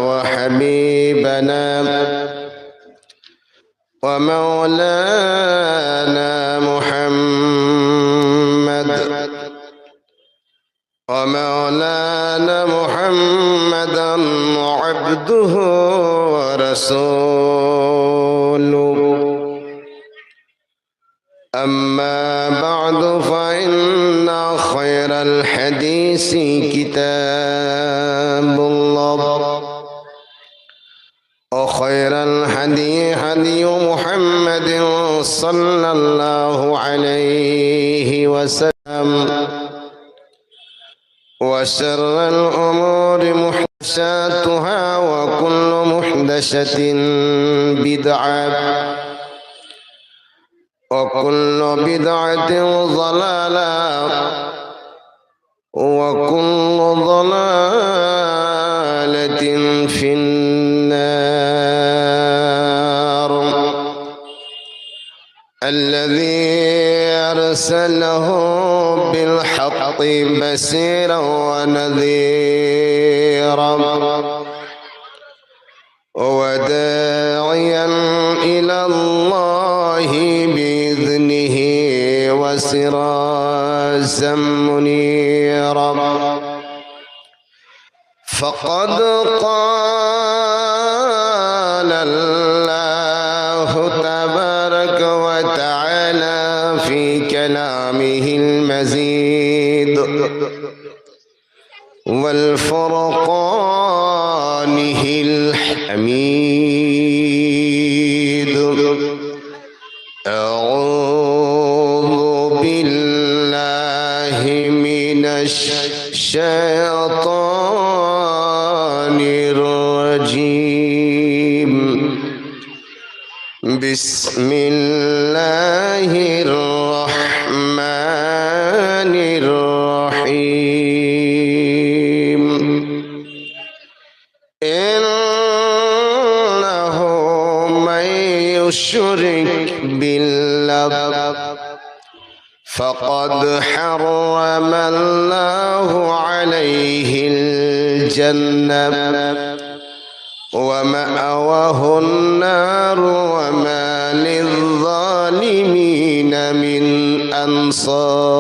وحبيبنا ومولانا محمدا عبده ورسوله. أما بعد فإن خير الحديث كتاب الله وخير الهدي هدي محمد صلى الله عليه وسلم وشر الأمور محدثاتها وكل محدثة بدعة وكل بدعة ضلالة وكل ضلالة في النار. الذي أرسله بالحق بشيرا ونذيرا وداعيا إلى الله بإذنه وسراجا منيرا. فقد قال الله تبارك وتعالى في كلامه المجيد والفرقانه الحميد. أعوذ بالله من الشيطان الرجيم. بسم الله الرحمن الرحيم. إنه من يشرك بالله فقد حرم الله عليه الجنة ومأواه النار وما للظالمين من أنصار.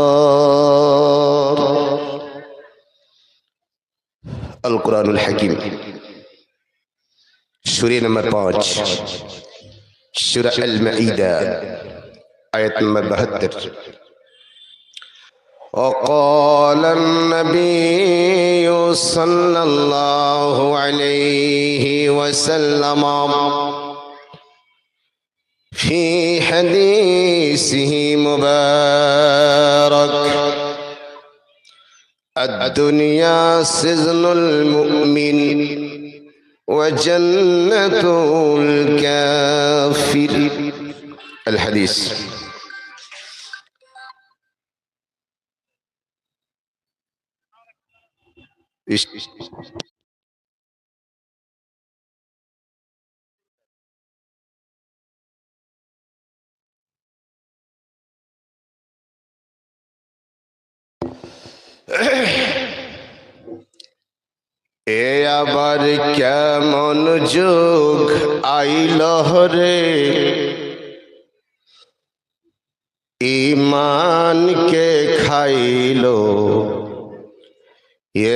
القرآن الحكيم سورة نمبر 5 سورة المائدة آية نمبر 72. وقال النبي صلى الله عليه وسلم في حديثه مبارك: الدنيا سجن المؤمن وجنة الكافر. الحديث. এ আবার কেমন যুগ আইল রে, ঈমানকে খাইলো।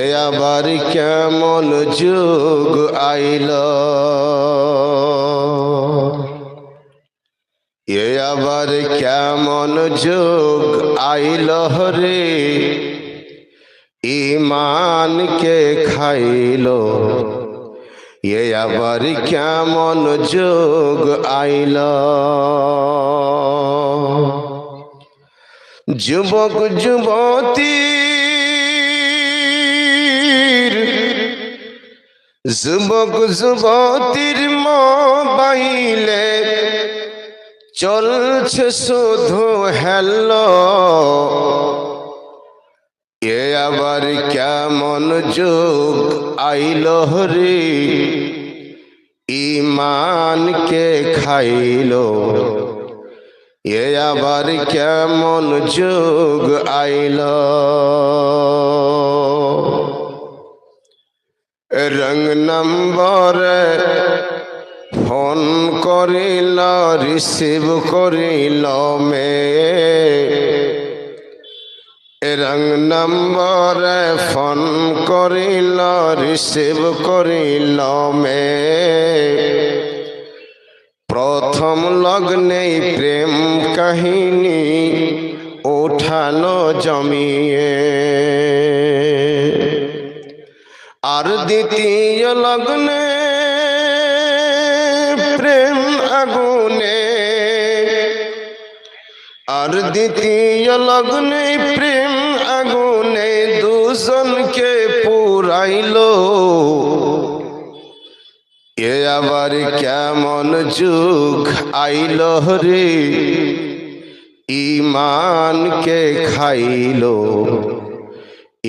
এ আবার কেমন যুগ আইল, এ আবার কেমন যুগ আইল রে, ঈমানকে খাইলো। এ আবার কেমন যুগ আইল। যুবক যুবতী যুবক যুবতীর মোবাইলে চলছে শুধু হ্যালো। এ আবার কেমন যুগ আইল রে, ঈমানকে খাইলো। এ আবার কেমন যুগ আইল। রং নম্বরে ফোন করিল রিসিভ করিল রং নম্বরে ফোন করিল রিসিভ করিল প্রথম লগ্নে প্রেম কাহিনী উঠালো জমিয়ে আর দ্বিতীয় লগ্নে প্রেম আগুনে আর দ্বিতীয় লগ্নে প্রেম আগুনে দুজনকে পুরাইলো এ আবার কেমন যুগ আইলো রে ঈমানকে খাইলো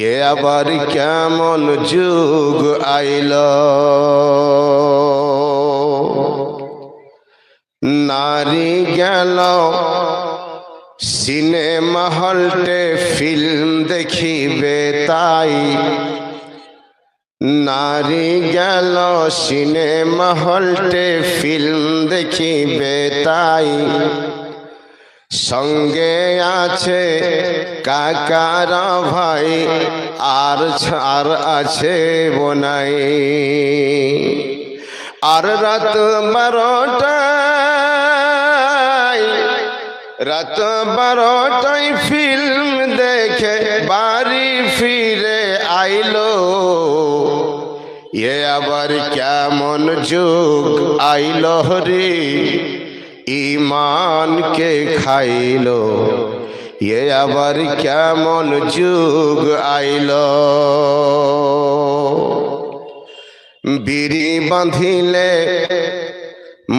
এ আবার কেমন যুগ আইলো নারী গেল সিনেমা হলটে ফিল্ম দেখিবে তাই নারী গেল সিনেমা হলটে ফিল্ম দেখিবে তাই সঙ্গে আছে কাকারা ভাই আর ছাড় আছে বোনাই আর রাত 12টায় ফিল্ম দেখে বাড়ি ফিরে আইলো এ আবার কেমন যুগ আইলো রে ঈমানকে খাইলো এ আবার কেমন যুগ আইলো বিড়ি বাঁধিলে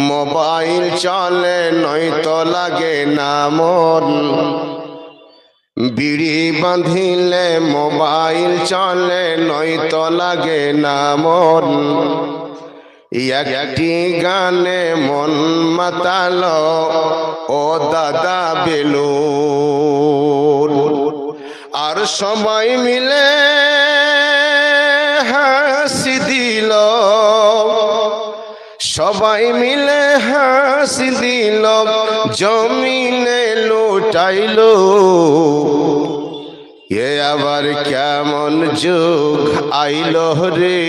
মোবাইল চলে নয়তো লাগে না মন বিড়ি বাঁধিলে মোবাইল চলে নয়তো লাগে না মন একটি গানে মন মাতালো ও দাদা বেলুন আর সবাই মিলে হাসি দিল সবাই মিলে হাসি দিল জমিনে লুটাইলো এ আবার কেমন যুগ আইলো রে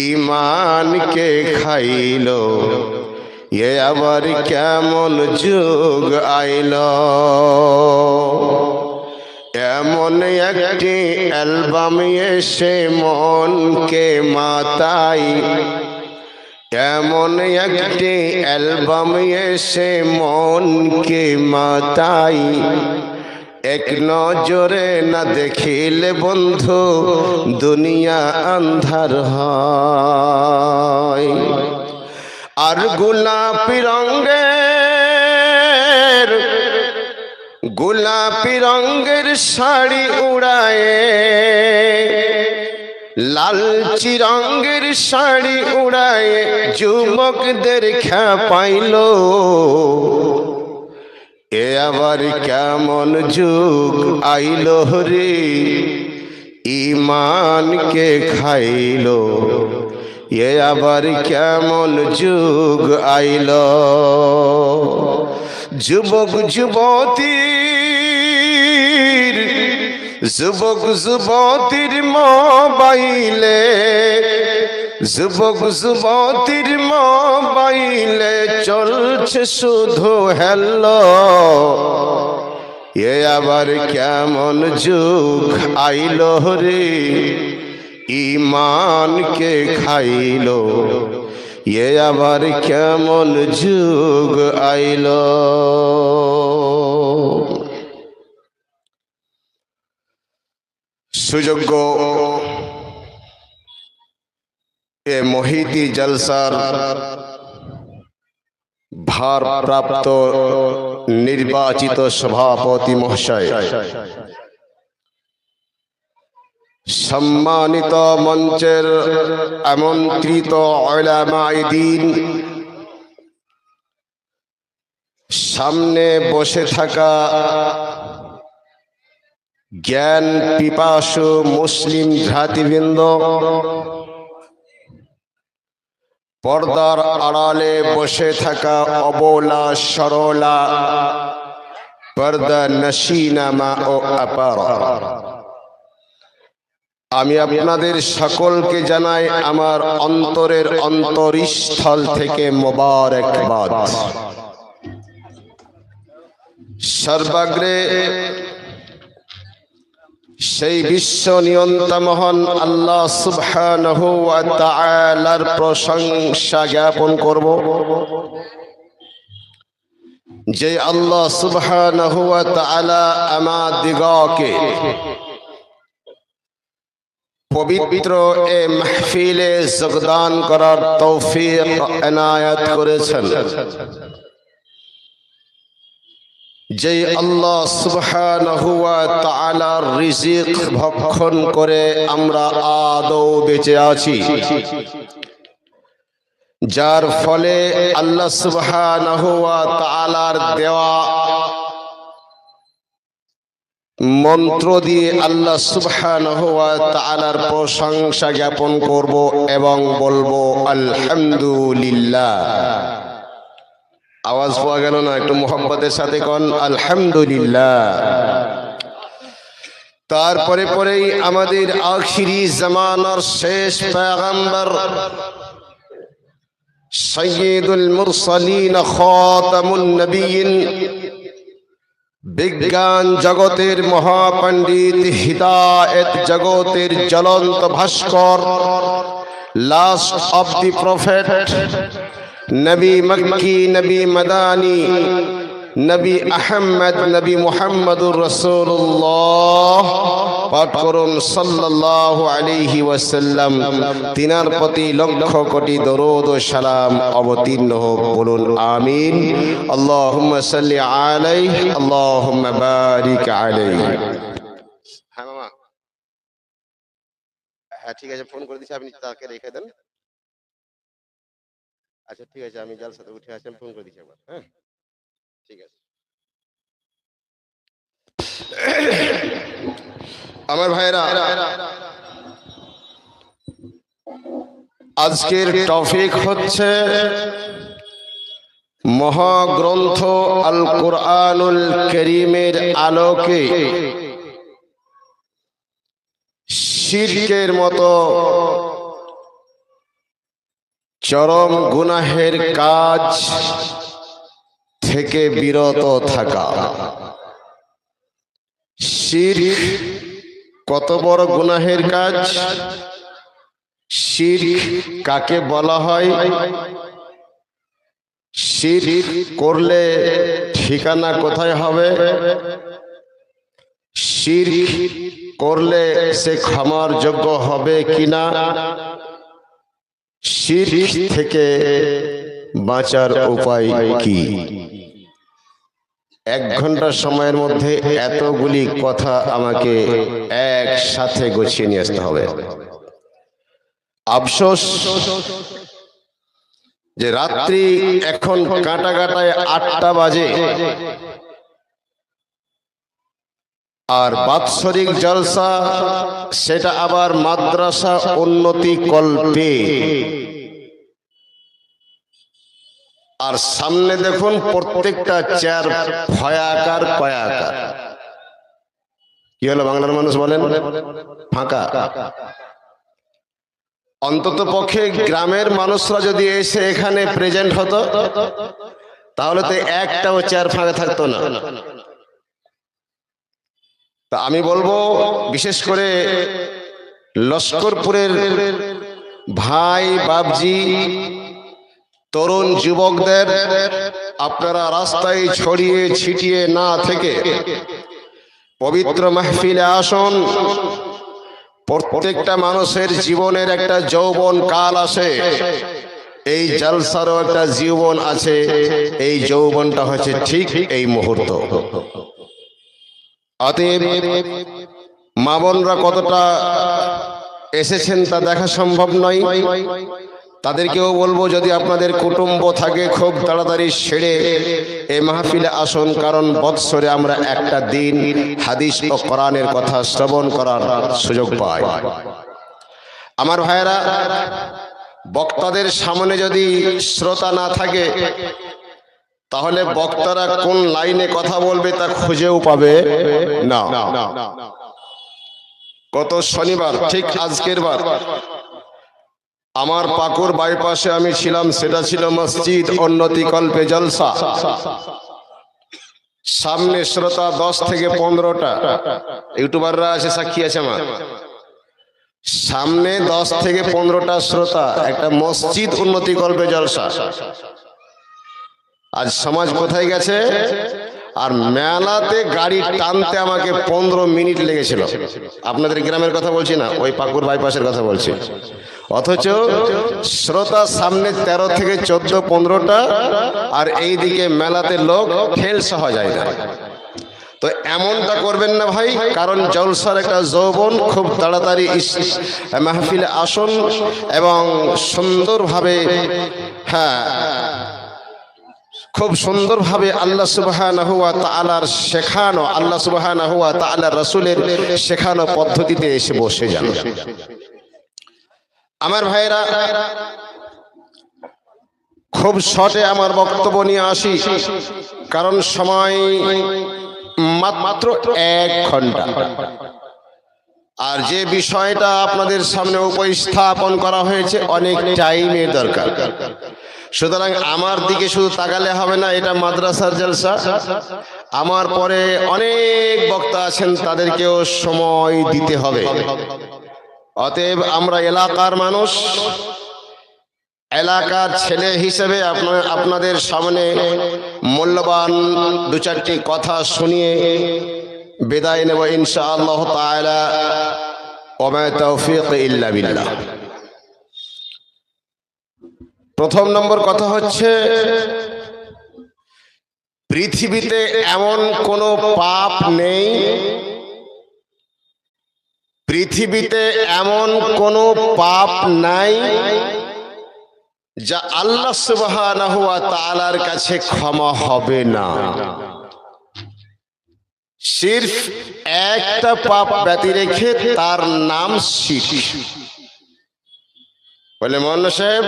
ঈমানকে খাইলো এ আবার কেমন যুগ আইলো এমন একটি অ্যালবাম এসে মনকে মাতাই এমন একটি অ্যালবাম এসে মনকে মাতাই এক নজরে না দেখিলে বন্ধু দুনিয়া আন্ধার হয় আর গোলাপি রঙের শাড়ি উড়ায়ে লালচি রঙের শাড়ি উড়ায়ে যুবকদের খেপাইলো এ আবার কেমন যুগ আইলো রে ঈমানকে খাইলো এ আবার কেমন যুগ আইলো যুবক যুবতীর মোবাইলে চলছে শুধু হ্যালো এ আবার কেমন যুগ আইলো রে ঈমানকে খাইলো এ আবার কেমন যুগ আইলো সুযোগ্য এ মহিতি জলসার ভারপ্রাপ্ত নির্বাচিত সভাপতি মহাশয়, সম্মানিত মঞ্চের আমন্ত্রিত উলামায়ে দ্বীন, সামনে বসে থাকা জ্ঞান পিপাসু মুসলিম ভ্রাতৃবৃন্দ, পর্দার আড়ালে বসে থাকা অবলা সরলা পর্দা নশীনা মা ও আপারা, আমি আপনাদের সকলকে জানাই আমার অন্তরের অন্তরস্থল থেকে মোবারকবাদ। সর্বাগ্রে সেই বিশ্ব নিয়ন্তা মহান আল্লাহ সুবহানাহু ওয়া তাআলার প্রশংসা জ্ঞাপন করব, যে আল্লাহ সুবহানাহু ওয়া তাআলা আমাদিগকে পবিত্র এ মাহফিলে যোগদান করার তৌফিক এনায়েত করেছেন। যে আল্লাহ সুবহানাহু ওয়া তাআলার রিজিক ভক্ষণ করে আমরা আদৌ বেঁচে আছি, যার ফলে আল্লাহ সুবহানাহু ওয়া তাআলার দেওয়া মন্ত্র দিয়ে আল্লাহ সুবহানাহু ওয়া তাআলার প্রশংসা জ্ঞাপন করব এবং বলবো আলহামদুলিল্লাহ। আওয়াজ পাওয়া গেল না? একটু মোহাব্বতের সাথে কোন আলহামদুলিল্লাহ। তারপরে পরেই আমাদের আখিরি জামানার শেষ পয়গম্বর সাইয়্যিদুল মুরসালিন খাতামুন নবিয়্যিন, বিজ্ঞান জগতের মহাপণ্ডিত, হিদায়েত জগতের জ্বলন্ত ভাস্কর, লাস্ট অফ দি প্রফেট, নবী মক্কি, নবী মাদানী, নবী আহমদ, নবী মুহাম্মদুর রাসূলুল্লাহ, পাঠ করুন সাল্লাল্লাহু আলাইহি ওয়াসাল্লাম। তিনার প্রতি লক্ষ কোটি দরুদ ও সালাম অবতীর্ণ হোক, বলুন আমিন। আল্লাহুম্মা সাল্লি আলাইহি, আল্লাহুম্মা বারিক আলাইহি। হ্যাঁ মামা, হ্যাঁ ঠিক আছে, ফোন করে দিচ্ছি, আপনি তাকে রেখে দেন। আচ্ছা ঠিক আছে, আমি জালসাতে উঠে আসি, ফোন করে দিচ্ছি একবার। হ্যাঁ ঠিক আছে। আমার ভাইরা, আজকের টপিক হচ্ছে মহাগ্রন্থ আল কুরআনুল কারীমের আলোকে শিরকের মতো চরম গুনাহের কাজ থেকে বিরত থাকা। শিরক কত বড় গুনাহের কাজ? শিরক কাকে বলা হয়? শিরক করলে ঠিকানা কোথায় হবে? শিরক করলে সে ক্ষমার যোগ্য হবে কিনা? শিরক থেকে বাঁচার উপায় কি? 1 ঘন্টা সময়ের মধ্যে এতগুলি কথা আমাকে একসাথে গুছিয়ে নিয়ে আসতে হবে। আফসোস যে রাত্রি এখন কাঁটা কাঁটায় 8টা বাজে, আর বাৎসরিক জলসা সেটা আবার মাদ্রাসা উন্নতি কল্পে, আর সামনে দেখুন প্রত্যেকটা চেয়ার ভয়াকার কয়াকার। কি হলো বাংলার মানুষ বলেন? ফাঁকা। অন্তত পক্ষে গ্রামের মানুষরা যদি এসে এখানে প্রেজেন্ট হতো, তাহলে তো একটাও চেয়ার ফাঁকা থাকতো না। তা আমি বলবো, বিশেষ করে লস্করপুরের ভাই বাবজি, তরুণ যুবকদের, আপনারা রাস্তায় ছড়িয়ে ছিটিয়ে না থেকে পবিত্র মাহফিলে আসুন। প্রত্যেকটা মানুষের জীবনের একটা যৌবন কাল আসে, এই জলসারও একটা জীবন আছে। এই যৌবনটা হচ্ছে ঠিক এই মুহূর্ত। অতএব মা বোনরা কতটা এসেছেন তা দেখা সম্ভব নয়। তাদেরকেও বলবো, যদি আপনাদের কুটুম্ব থাকে, খুব তাড়াতাড়ি সেরে এই মাহফিলে আসুন, কারণ বৎসরে আমরা একটা দিন হাদিস ও কোরআনের কথা শ্রবণ করার সুযোগ পাই। আমার ভাইয়েরা, বক্তাদের সামনে যদি শ্রোতা না থাকে তাহলে বক্তারা কোন লাইনে কথা বলবে তা খুঁজেও পাবে না। গত শনিবার ঠিক আজকের বার আমার পাকুর বাইপাসে আমি ছিলাম, সেটা ছিল মসজিদ উন্নতি কল্পে জলসা। সামনে শ্রোতা 10 থেকে 15টা, ইউটিউবাররা আছে, সাক্ষী আছে আমার। সামনে 10 থেকে 15টা শ্রোতা, একটা মসজিদ উন্নতি কল্পে জলসা। আজ সমাজ কোথায় গেছে? আর মেলাতে গাড়ি টানতে আমাকে 15 মিনিট লেগেছিল। আপনাদের গ্রামের কথা বলছি না, ওই পাকুর বাইপাসের কথা বলছি। অথচ শ্রোতা সামনে 13 থেকে 14, 15টা, আর এইদিকে মেলাতে লোক ঠেল সহা যায় না। তো এমনটা করবেন না ভাই, কারণ জলসার একটা যৌবন, খুব তাড়াতাড়ি মাহফিলে আসুন এবং সুন্দরভাবে, খুব সুন্দরভাবে আল্লাহ সুবহানাহু ওয়া তাআলার শেখানো, আল্লাহ সুবহানাহু ওয়া তাআলার রাসূলের শেখানো পদ্ধতিতে এসে বসে যান। আমার ভাইরা, খুব শর্টে আমার বক্তব্য নিয়ে আসি, কারণ সময় মাত্র 1 ঘন্টা। আর যে বিষয়টা আপনাদের সামনে উপস্থাপন করা হয়েছে অনেক টাইমের দরকার। সুতরাং আমার দিকে শুধু তাকালে হবে না, এটা মাদ্রাসার জলসা। আমার পরে অনেক বক্তা আছেন, তাদেরকেও সময় দিতে হবে। অতএব আমরা এলাকার মানুষ, এলাকার ছেলে হিসেবে আপনাদের সামনে মূল্যবান 2-4টি কথা শুনিয়ে বিদায় নেব ইনশাআল্লাহ তাআলা। ওয়া মা তাওফীক ইল্লা বিল্লাহ। প্রথম নম্বর কথা হচ্ছে, পৃথিবীতে এমন কোনো পাপ নেই, পৃথিবীতে এমন কোনো পাপ নাই যা আল্লাহ সুবহানাহু ওয়া তাআলার কাছে ক্ষমা হবে না। সির্ফ একটা পাপ ব্যতি রেখে, তার নাম শিরক। বলে মৌলানা সাহেব,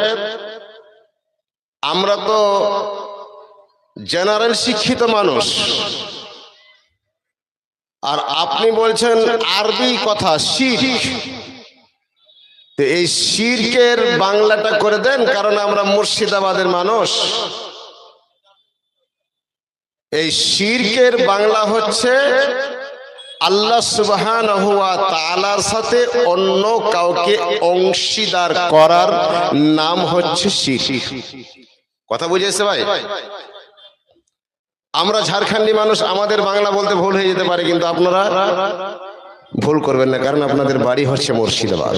আমরা তো জেনারেল শিক্ষিত মানুষ, আর আপনি বলছেন আরবি কথা শিরক। তো এই শিরকের বাংলাটা করে দেন, কারণ আমরা মুর্শিদাবাদের মানুষ। এই শিরকের বাংলা হচ্ছে আল্লাহ সুবহানাহু ওয়া তাআলার সাথে অন্য কাউকে অংশীদার করার নাম হচ্ছে শিরক। কথা বুঝেছে ভাই? আমরা ঝাড়খণ্ডী মানুষ, আমাদের বাংলা বলতে ভুল হয়ে যেতে পারে, কিন্তু আপনারা ভুল করবেন না, কারণ আপনাদের বাড়ি হচ্ছে মুর্শিদাবাদ।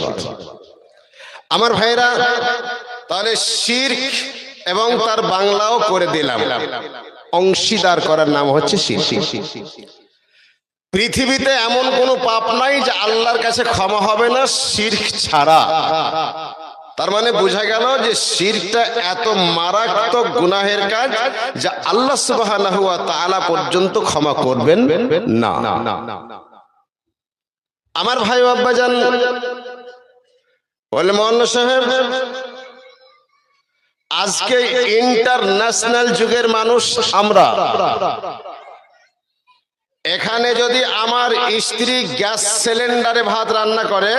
আমার ভাইরা, তাহলে শিরক এবং তার বাংলাও করে দিলাম, অংশীদার করার নাম হচ্ছে শিরক। পৃথিবীতে এমন কোনো পাপ নাই যে আল্লাহর কাছে ক্ষমা হবে না শিরক ছাড়া। তার মানে বোঝা গেল যে শিরকটা এত মারাত্মক গুনাহের কাজ যা আল্লাহ সুবহানাহু ওয়া তাআলা পর্যন্ত ক্ষমা করবেন না। আমার ভাই আব্বাজান, বলে মৌলানা সাহেব, আজকে ইন্টারন্যাশনাল যুগের মানুষ আমরা। এখানে যদি আমার স্ত্রী গ্যাস সিলিন্ডারে ভাত রান্না করে,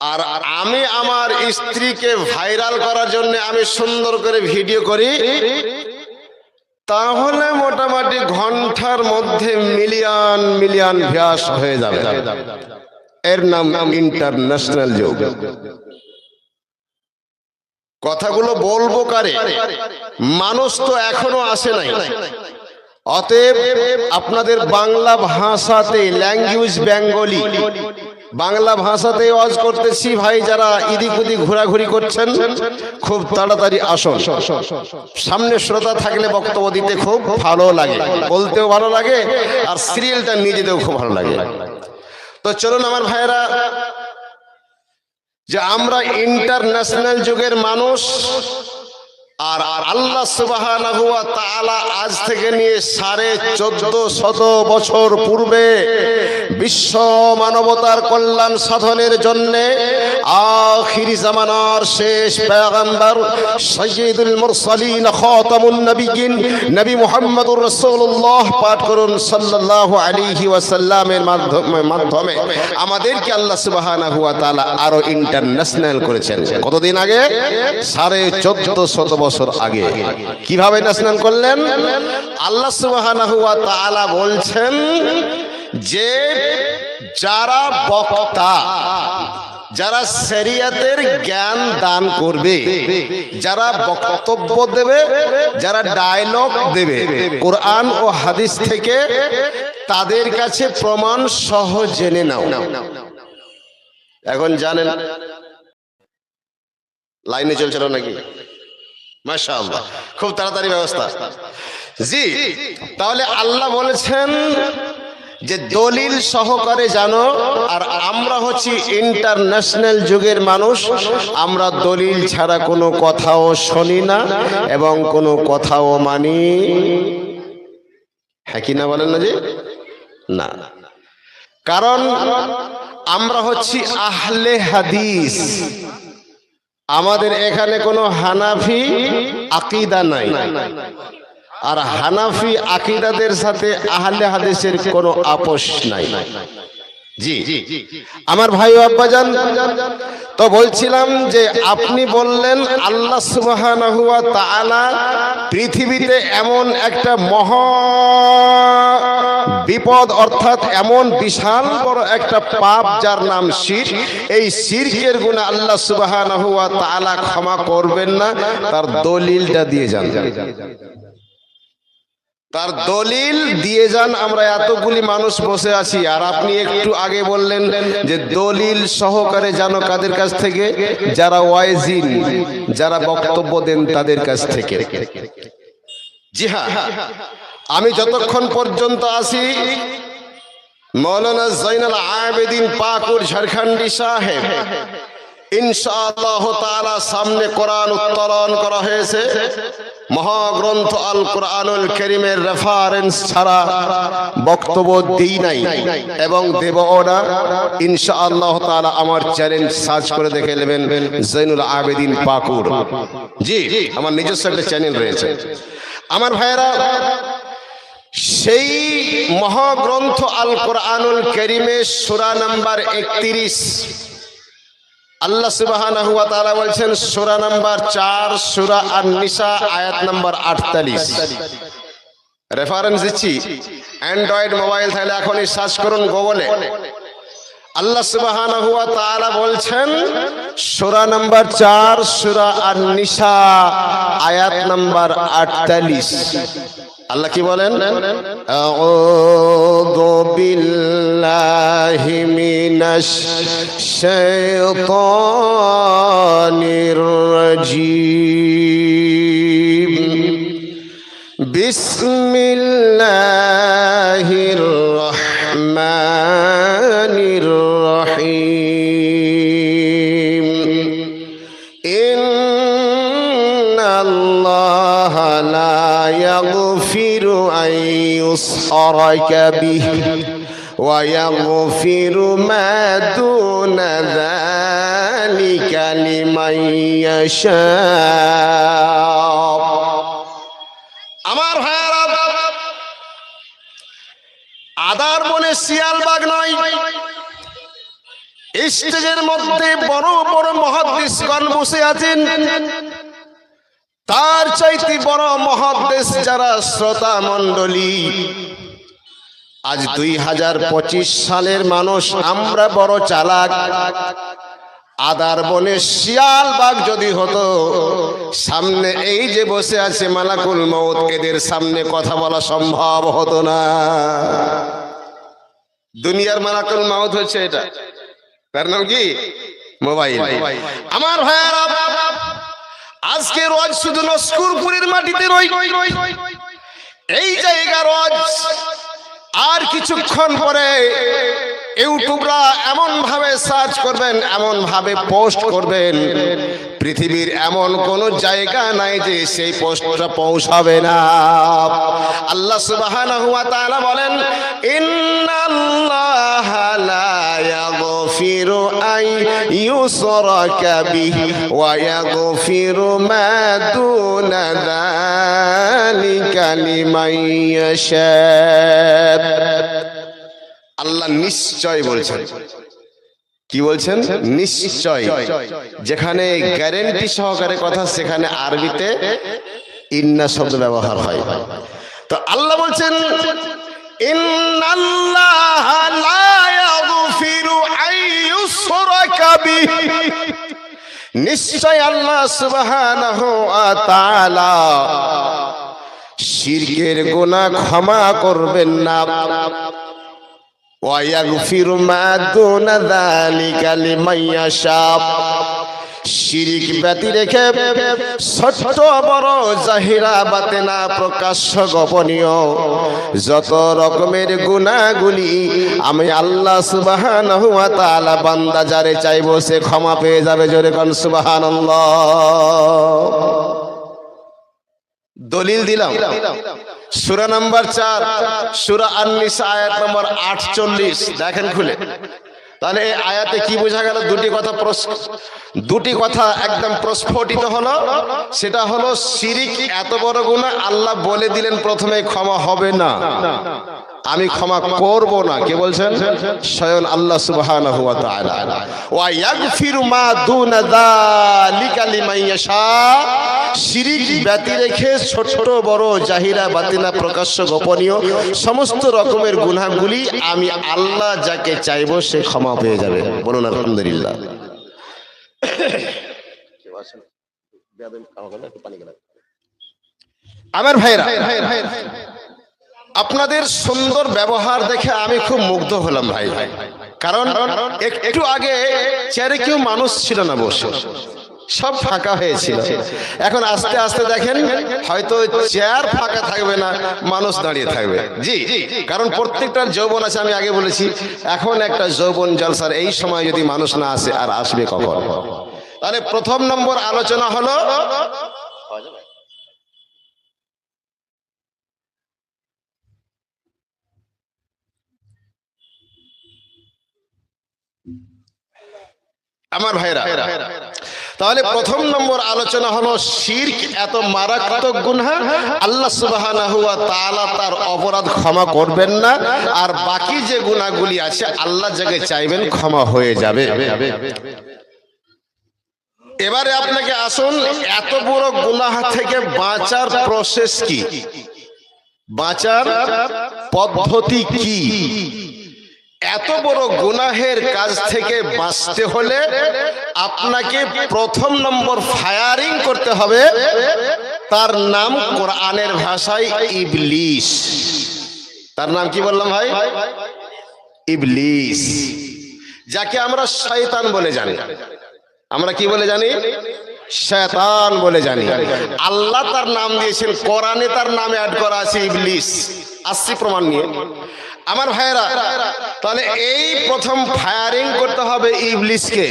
আর আমি আমার স্ত্রীকে ভাইরাল করার জন্য আমি সুন্দর করে ভিডিও করি, তাহলে মোটামুটি ঘন্টার মধ্যে মিলিয়ন মিলিয়ন ভিউয়ার্স হয়ে যাবে। এর নাম ইন্টারন্যাশনাল যুগ। কথাগুলো বলবো কারে? মানুষ তো এখনো আসে নাই। অতএব আপনাদের বাংলা ভাষাতে, ল্যাঙ্গুয়েজ বেঙ্গলি, বাংলা ভাষাতে ওয়াজ করতেছি। ভাই যারা এদিক ওদিক ঘোরাঘুরি করছেন, খুব তাড়াতাড়ি আসুন। সামনে শ্রোতা থাকলে বক্তব্য দিতে খুব ভালো লাগে, বলতেও ভালো লাগে, আর সিরিয়ালটা নিয়ে যেতেও খুব ভালো লাগে। তো চলুন আমার ভাইয়েরা, যে আমরা ইন্টারন্যাশনাল যুগের মানুষ, আর আল্লাহ সুবহানাহু ওয়া তাআলা আজ থেকে নিয়ে 1450 বছর পূর্বে বিশ্ব মানবতার কল্যাণ সাধনের জন্য আখিরি জামানার শেষ পয়গম্বর সাইয়্যিদুল মুরসালিন খাতামুন নবিয়্যিন নবী মুহাম্মদুর রাসূলুল্লাহ পাঠ করুন সাল্লাল্লাহু আলাইহি ওয়াসাল্লামের মাধ্যমে আমাদেরকে আল্লাহ সুবহানাহু ওয়া তাআলা আরো ইন্টারন্যাশনাল করেছেন। কতদিন আগে? 1450 বছর আগে। কিভাবে ন্যাশনাল করলেন? আল্লাহ সুবহানাহু ওয়া তাআলা বলছেন যে যারা বক্তা, যারা শরিয়তের জ্ঞান দান করবে, যারা বক্তব্য দেবে, যারা ডায়লগ দেবে কোরআন ও হাদিস থেকে, তাদের কাছে প্রমাণ সহ জেনে নাও। এখন জানেন লাইনে চলছিল নাকি? মাশাআল্লাহ, খুব তাড়াতাড়ি ব্যবস্থা। জি, তাহলে আল্লাহ বলেছেন যে দলিল সহকারে জানো। আর আমরা হচ্ছি ইন্টারন্যাশনাল যুগের মানুষ, আমরা দলিল ছাড়া কোনো কথাও শুনি না এবং কোনো কথাও মানি, হ্যাঁ কি না বলেন না? যে না, কারণ আমরা হচ্ছি আহলে হাদিস। আমাদের এখানে কোনো হানাফি আকীদা নাই, আর হানাফি আকীদাদের সাথে আহলে হাদিসের কোনো আপোষ নাই। জি আমার ভাই ও আব্বাজান, তো বলছিলাম যে আপনি বললেন আল্লাহ সুবহানাহু ওয়া তাআলা পৃথিবীতে এমন একটা মহা বিপদ, অর্থাৎ এমন বিশাল বড় একটা পাপ যার নাম শিরক, এই শিরকের গুনাহ আল্লাহ সুবহানাহু ওয়া তাআলা ক্ষমা করবেন না। তার দলিলটা দিয়ে যান, তার দলিল দিয়ে যান। আমরা এতগুলি মানুষ বসে আছি, আর আপনি একটু আগে বললেন যে দলিল সহকারে জানো কাদের কাছ থেকে? যারা ওয়াইজিন, যারা বক্তব্য দেন তাদের কাছ থেকে। জি হ্যাঁ, আমি যতক্ষণ পর্যন্ত আসি মৌলানা জয়নুল আবেদিন পাকুর ঝাড়খণ্ডী সাহেব ইনশাআল্লাহ তাআলা সামনে কোরআন উত্তোলন করা হয়েছে। মহাগ্রন্থ আল কোরআনুল কারীমের রেফারেন্স ছাড়া বক্তব্য দেই নাই এবং দেবও না। ইনশাআল্লাহ তাআলা আমার চ্যানেল সার্চ করে দেখে নেবেন জয়নুল আবেদিন পাকুর। জি, আমার নিজস্ব একটা চ্যানেল রয়েছে। আমার ভাইয়েরা, সেই মহাগ্রন্থ আল কোরআনুল কারীমের সূরা নাম্বার 31 আল্লাহ সুবহানাহু ওয়া তাআলা বলছেন, সূরা নাম্বার 4 সূরা আন-নিসা আয়াত নাম্বার 48। রেফারেন্স দিচ্ছি, অ্যান্ড্রয়েড মোবাইল থাকলে এখনই সার্চ করুন গুগলে। আল্লাহ সুবহানাহু ওয়া তাআলা বলছেন সূরা নাম্বার 4 সূরা আন-নিসা আয়াত নাম্বার 48। আল্লাহ কি বলেন? আউযু বিল্লাহি মিনাশ শাইতানির রাজীম। বিসমিল্লাহির রহমানির রহিম। ইন্নাল্লাহা লা ইয়াগফিরু আন ইউশরাকা বিহি ওয়া ইয়াগফিরু মা দুনা যালিকা লিমান ইয়াশা। আমার ভাইয়েরা, আদার বনে শিয়ালবাগ নয়, স্টেজের মধ্যে বড় বড় মুহাদ্দিসগণ বসে আছেন। তার চাইতে বড় মুহাদ্দিস যারা শ্রোতা মণ্ডলী, আজ 2025 সালের মানুষ আমরা বড় চালাক। আদার বনে শিয়ালবাগ যদি হতো, সামনে এই যে বসে আছে মালাকুল মউত, এদের সামনে কথা বলা সম্ভব হতো না। দুনিয়ার মালাকুল মউত হচ্ছে এটা, তার নাম কি? মোবাইল। আমার ভাইয়েরা, আজকে রোজ শুধু নস্করপুরের মাটিতে রই, এই জায়গা রোজ। আর কিছুক্ষণ পরে ইউটিউবরা এমন ভাবে সার্চ করবেন, এমন ভাবে পোস্ট করবেন, পৃথিবীর এমন কোন জায়গা নাই যে সেই পোস্টটা পৌঁছাবে না। আল্লাহ সুবহানাহু ওয়া তাআলা বলেন, ইন্নাল্লাহা লা ইয়াগফিরু ইয়াগফিরু আন ইউশরাকা বিহি ওয়া ইয়াগফিরু মা দুনা যালিকা লিমান ইয়াশা। আল্লাহ নিশ্চয় বলছেন। কি বলছেন? নিশ্চয়। যেখানে গ্যারান্টি সহকারে কথা, সেখানে আরবিতে ইন্না শব্দ ব্যবহার হয়। তো আল্লাহ বলছেন ইন্নাল্লাহা লা ইয়াগফিরু আন ইউশরাকা বিহি, নিশ্চয় আল্লাহ সুবহানাহু ওয়া তাআলা শিরকের গুনাহ ক্ষমা করবেন না। ওয়া ইয়াগফিরু মা দুনা যালিকা লিমান ইয়াশা, শিরিক ব্যতি রেখে ছোট বড় জাহিরা বাতেনা প্রকাশ্য গোপনীয় যত রকমের গুনাহগুলি আমি আল্লাহ সুবহানাহু ওয়া তাআলা বান্দা যারে চাইবো সে ক্ষমা পেয়ে যাবে। জোরে কোন সুবহানাল্লাহ। দলিল দিলাম সূরা নাম্বার 4 সূরা আন-নিসা আয়াত নম্বর 48, দেখেন খুলে। তাহলে এই আয়াতে কি বোঝা গেল? দুটি কথা একদম প্রস্ফুটিত হলো। সেটা হলো শিরিক এত বড় গুনাহ, আল্লাহ বলে দিলেন প্রথমে ক্ষমা হবে না, আমি ক্ষমা করব না। কে বলছেন? স্বয়ং আল্লাহ সুবহানাহু ওয়া তাআলা। ওয়া ইয়াগফিরু মা দুনা যালিকা লিমান ইয়াশা, শিরিক ব্যতি রেখে ছোট বড় জাহিরা বাতিনা প্রকাশ্য গোপনীয় সমস্ত রকমের গুনাহগুলি আমি আল্লাহ যাকে চাইবো সে ক্ষমা পেয়ে যাবে। বলুন আলহামদুলিল্লাহ। আমার ভাইরা, আপনাদের সুন্দর ব্যবহার দেখে আমি খুব মুগ্ধ হলাম ভাই। কারণ একটু আগে চেয়ারে কেউ মানুষ ছিল না, বসে সব ফাঁকা হয়েছিল। এখন আস্তে আস্তে দেখেন হয়তো চেয়ার ফাঁকা থাকবে না, মানুষ দাঁড়িয়ে থাকবে। জি, কারণ প্রত্যেকটার যৌবন আছে। আমি আগে বলেছি এখন একটা যৌবন জলসার এই সময় যদি মানুষ না আসে আর আসবে কখন? তাহলে প্রথম নম্বর আলোচনা হলো আমার ভাইরা, তাহলে প্রথম নম্বর আলোচনা হলো শিরক এত মারাত্মক গুনাহ, আল্লাহ সুবহানাহু ওয়া তাআলা তার অপরাধ ক্ষমা করবেন না, আর বাকি যে গুনাহগুলি আছে আল্লাহ যাকে চাইবেন ক্ষমা হয়ে যাবে। এবারে আপনাকে আসুন এত বড় গুনাহ থেকে বাঁচার প্রসেস কি, বাঁচার পদ্ধতি কি? এত বড় গুনাহের কাজ থেকে বাঁচতে হলে আপনাকে প্রথম নম্বর ফায়ারিং করতে হবে। তার নাম কোরআনের ভাষায় ইবলিস। তার নাম কি বললাম ভাই? ইবলিস, যাকে আমরা শয়তান বলে জানি। আমরা কি বলে জানি? শয়তান বলে জানি। আল্লাহ তার নাম দিয়েছেন, কোরআনে তার নামে অ্যাড করা আছে ইবলিস। আসছি প্রমাণ নিয়ে। আমার ভাইরা, তাহলে এই প্রথম ফায়ারিং করতে হবে ইবলিসকে।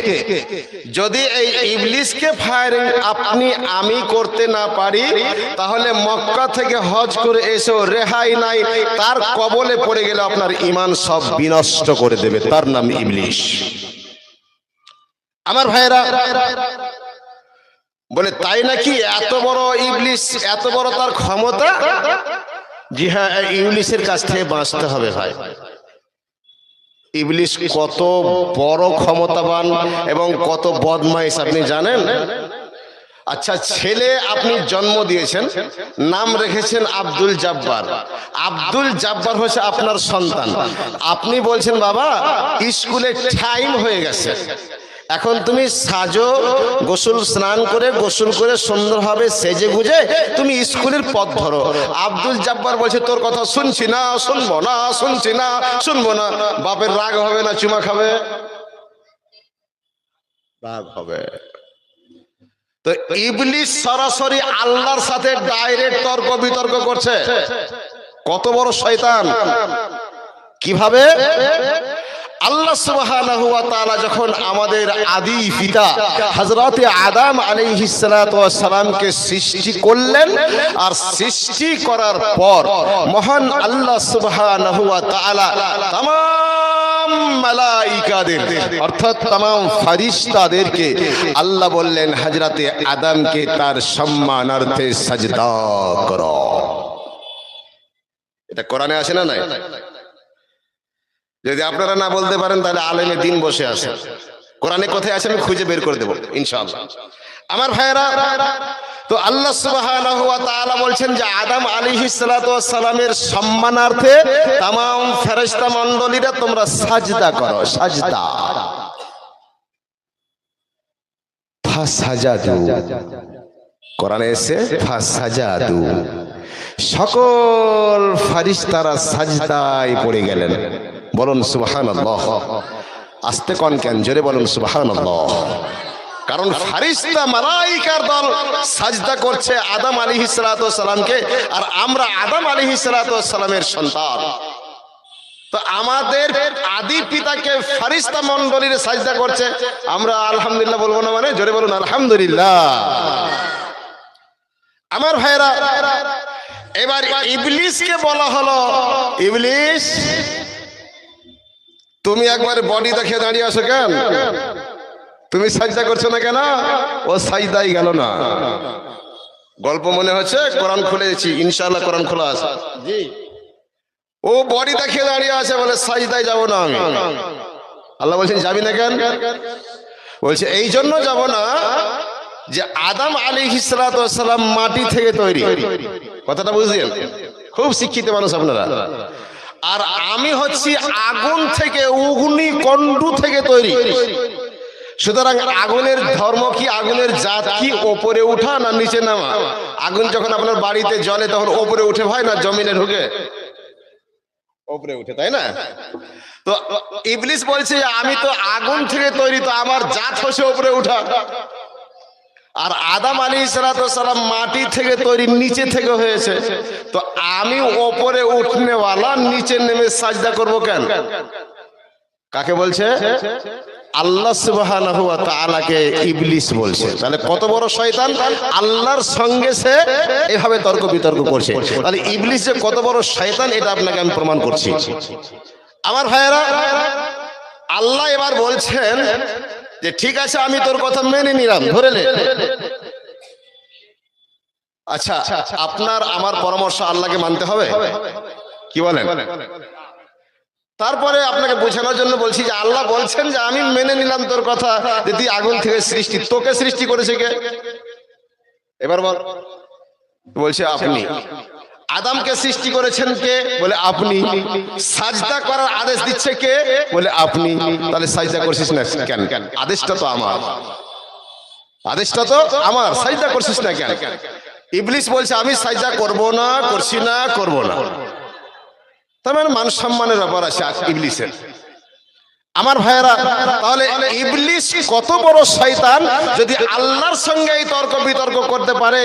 যদি এই ইবলিসকে ফায়ারিং আপনি আমি করতে না পারি, তাহলে মক্কা থেকে হজ করে এসেও রেহাই নাই, তার কবলে পড়ে গেলে আপনার ঈমান সব বিনষ্ট করে দেবে। তার নাম ইবলিস। আমার ভাইরা বলে, তাই নাকি? এত বড় ইবলিস, এত বড় তার ক্ষমতা? জি হ্যাঁ, ইবলিসের কাছ থেকে বাঁচতে হবে ভাই। ইবলিস কত বড় ক্ষমতাবান এবং কত বদমাইশ আপনি জানেন? আচ্ছা, ছেলে আপনি জন্ম দিয়েছেন, নাম রেখেছেন আব্দুল জব্বার। আব্দুল জব্বার হচ্ছে আপনার সন্তান। আপনি বলছেন বাবা স্কুলে টাইম হয়ে গেছে, এখন তুমি সাজো, গোসল স্নান করে গোসল করে সুন্দরভাবে সেজে গুজে তুমি স্কুলের পথ ধরো। আব্দুল জব্বার বলছে তোর কথা শুনছি না, শুনবো না, শুনছি না, শুনবো না। বাপের রাগ হবে না চুমা খাবে? রাগ হবে। তো ইবলিস সরাসরি আল্লাহর সাথে ডাইরেক্ট তর্ক বিতর্ক করছে। কত বড় শয়তান! কিভাবে? আল্লাহ সুবহানাহু ওয়া তাআলা যখন আমাদের আদি পিতা হযরত আদম আলাইহিস সালাতু ওয়াস সালামকে সৃষ্টি করলেন, আর সৃষ্টি করার পর মহান আল্লাহ সুবহানাহু ওয়া তাআলা तमाम মালাইকাদের অর্থাৎ तमाम ফেরেশতাদেরকে আল্লাহ বললেন হযরত আদমকে তার সম্মানার্থে সাজদা করো। এটা কোরআনে আছে না নাই? যদি আপনারা না বলতে পারেন তাহলে আলেমে দিন বসে আছে, কোরআনে কোথায় আছে আমি খুঁজে বের করে দেব ইনশাআল্লাহ। আমার ভাইরা, তো আল্লাহ সুবহানাহু ওয়া তাআলা বলছেন যে আদম আলাইহিস সালাতু ওয়াস সালামের সম্মানার্থে तमाम ফেরেশতা মণ্ডলীরা তোমরা সাজদা করো। সাজদা ফাসাজাদু, কোরআনে এসে ফাসাজাদু, সকল ফেরেশতারা সাজদায় পড়ে গেলেন। বলুন সুবহানাল্লাহ। আস্তে কোন কেন, জোরে বলুন সুবহানাল্লাহ। কারণ ফেরেশতা মালাইকার দল সাজদা করছে আদম আলাইহিস সালাতু ওয়াস সালামকে, আর আমরা আদম আলাইহিস সালাতু ওয়াস সালামের সন্তান। তো আমাদের আদি পিতাকে ফেরেশতা মণ্ডলীর সাজদা করছে, আমরা আলহামদুলিল্লাহ বলবো না? মানে জোরে বলুন আলহামদুলিল্লাহ। আমার ভাইরা, এবার ইবলিসকে বলা হলো, ইবলিস তুমি একবার বডি দেখে দাঁড়িয়ে আছো কেন? তুমি সাজদা করছো না কেন? ও সাজদাই গেল না। গল্প মনে হচ্ছে? কোরআন খুলেছি, ইনশাআল্লাহ কোরআন খোলা আছে। জি, ও বডি দেখে দাঁড়িয়ে আছে, বলে সাজদাই যাব না আমি। আল্লাহ বলছেন যাবি না কেন? বলছে এই জন্য যাব না যে আদম আলাইহিস সালাতু ওয়াস সালাম মাটি থেকে তৈরি। কথাটা বুঝলেন? খুব শিক্ষিত মানুষ আপনারা। আর আমি হচ্ছি আগুন থেকে, অগ্নিকণ্ডু থেকে তৈরি। সুতরাং আগুনের ধর্ম কি, আগুনের জাত কি? ওপরে উঠা না নিচে নামা? আগুন যখন আপনার বাড়িতে জ্বলে তখন ওপরে উঠে ভাই, না জমিনে ঢুকে? ওপরে উঠে, তাই না? তো ইবলিস বলছে আমি তো আগুন থেকে তৈরি, তো আমার জাত হচ্ছে ওপরে উঠা। আর আদম আলাইহিস সালাতু ওয়াস সালাম মাটি থেকে তৈরি, নিচে থেকে হয়েছে। তো আমি ওপরে উঠনেওয়ালা, নিচে নেমে সাজদা করব কেন? কাকে বলছে? আল্লাহ সুবহানাহু ওয়া তাআলাকে ইবলিস বলছে। তাহলে কত বড় শয়তান! আল্লাহর সঙ্গে সে এইভাবে তর্ক বিতর্ক করছে। তাহলে ইবলিস যে কত বড় শয়তান, এটা আপনাকে আমি প্রমাণ করছি। আমার ভাইয়েরা, আল্লাহ এবার বলছেন যে ঠিক আছে আমি তোর কথা মেনে নিলাম, ধরে নে। আচ্ছা, আপনার আমার পরামর্শ আল্লাহকে মানতে হবে, কি বলেন? তারপরে আপনাকে বোঝানোর জন্য বলছি যে আল্লাহ বলছেন যে আমি মেনে নিলাম তোর কথা, যে তুই আগুন থেকে সৃষ্টি, তোকে সৃষ্টি করেছে কে? এবার বল। বলছে আপনি। আদমকে সৃষ্টি করেছেন কে? বলে আপনি। সাজদা করার আদেশ দিচ্ছে কে? বলে আপনি। তাহলে সাজদা করছিস না কেন? আদেশটা তো আমার, আদেশটা তো আমার, সাজদা করছিস না কেন? ইবলিস বলছে আমি সাজদা করব না, করছি না, করব না। তার মানে মান সম্মানের ব্যাপার আছে ইবলিসের। আমার ভাইয়েরা, তাহলে ইবলিস কত বড় শয়তান, যদি আল্লাহর সঙ্গে এই তর্ক বিতর্ক করতে পারে,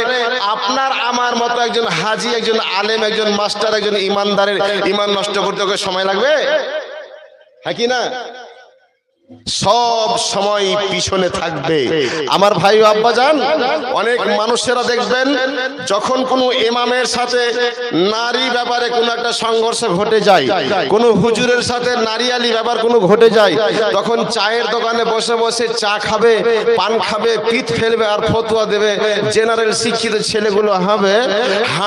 আপনার আমার মতো একজন হাজি, একজন আলেম, একজন মাস্টার, একজন ইমানদারের ইমান নষ্ট করতে ওকে সময় লাগবে? হ্যাঁ কি না? সব সময় পিছনে থাকবে। আমার ভাই ও আব্বাজান, অনেক মানুষেরা দেখবেন যখন কোনো ইমামের সাথে নারী ব্যাপারে কোনো একটা সংঘর্ষ ঘটে যায়, কোনো হুজুরের সাথে নারীয়ালি ব্যাপার কোনো ঘটে যায়, তখন চায়ের দোকানে বসে বসে চা খাবে, পান খাবে, পিঠ ফেলবে আর ফতোয়া দেবে। জেনারেল শিক্ষিত ছেলেগুলো হবে,